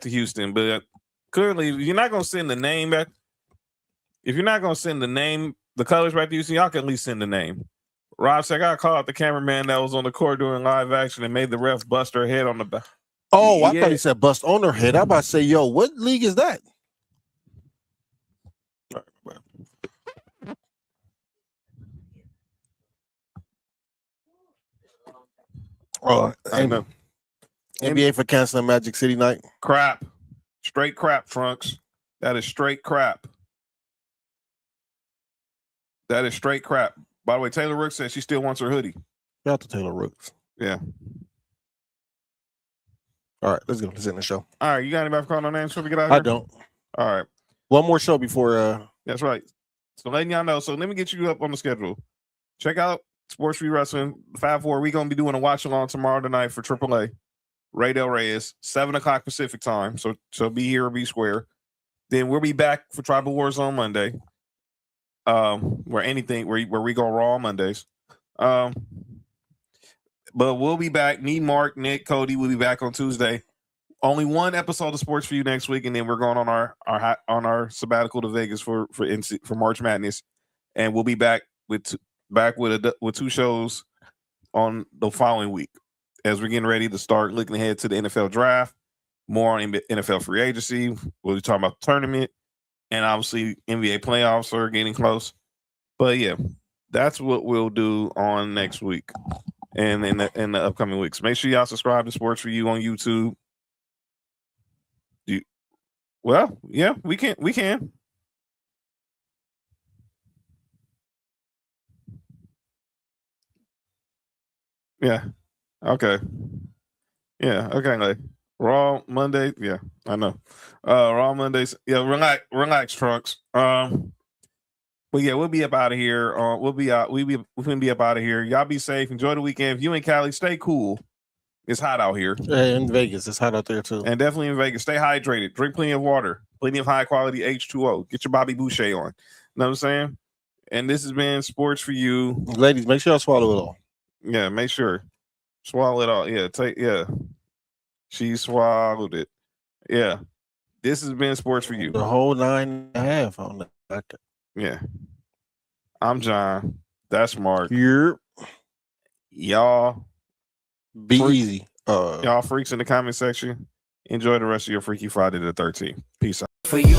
to Houston. But clearly, if you're not gonna send the name back, if you're not gonna send the colors back to Houston, y'all can at least send the name. Rob said, I got to call out the cameraman that was on the court doing live action and made the ref bust her head on the back. Oh, I thought he said bust on her head. I'm about to say, yo, what league is that? Oh, I know. NBA for canceling Magic City night. Crap. Straight crap, Trunks. That is straight crap. That is straight crap. By the way, Taylor Rooks said she still wants her hoodie. Shout out to Taylor Rooks. Yeah. All right, let's go. Let's end the show. All right, you got anybody calling no names before we get out of I here? don't. All right. One more show before. That's right. So letting y'all know. So let me get you up on the schedule. Check out Sports4U Wrestling 5-4. We're going to be doing a watch along tomorrow night for AAA. Ray Del Reyes, 7:00 Pacific time. So be here or be square. Then we'll be back for Tribal Wars on Monday. Where we go raw on Mondays. But we'll be back. Me, Mark, Nick, Cody will be back on Tuesday. Only one episode of Sports4U next week, and then we're going on our sabbatical to Vegas for March Madness, and we'll be back with two shows on the following week as we're getting ready to start looking ahead to the NFL draft, more on NFL free agency. We'll be talking about the tournament, and obviously NBA playoffs are getting close. But yeah, that's what we'll do on next week and in the upcoming weeks. Make sure y'all subscribe to Sports4U on YouTube. Well, yeah, we can. Yeah. Okay. Yeah. Okay. Like Raw Monday. Yeah, I know. Raw Mondays. Yeah. Relax, Trunks. But yeah, we'll be up out of here. We're gonna be up out of here. Y'all be safe. Enjoy the weekend. If you in Cali, stay cool. It's hot out here. In Vegas, it's hot out there too. And definitely in Vegas, stay hydrated. Drink plenty of water. Plenty of high quality H2O. Get your Bobby Boucher on. Know what I'm saying? And this has been Sports4U. Ladies, make sure y'all swallow it all. Yeah, make sure. Swallow it all. Yeah, she swallowed it. Yeah. This has been Sports4U. The whole 9.5 on that. Yeah. I'm John. That's Mark. You're y'all be easy. Y'all freaks in the comment section. Enjoy the rest of your Freaky Friday the 13th. Peace out. For you,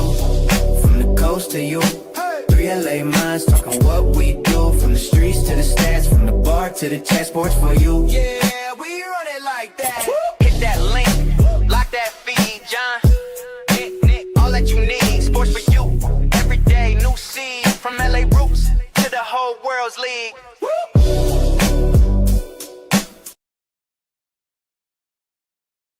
from the coast to you, 3 LA minds talking what we do, from the streets to the stats, from the bar to the chat. Sports4U. Yeah, we run it like that. Hit that link, lock that feed, John. Nick, all that you need. Sports4U, every day, new seed, from LA roots to the whole world's league.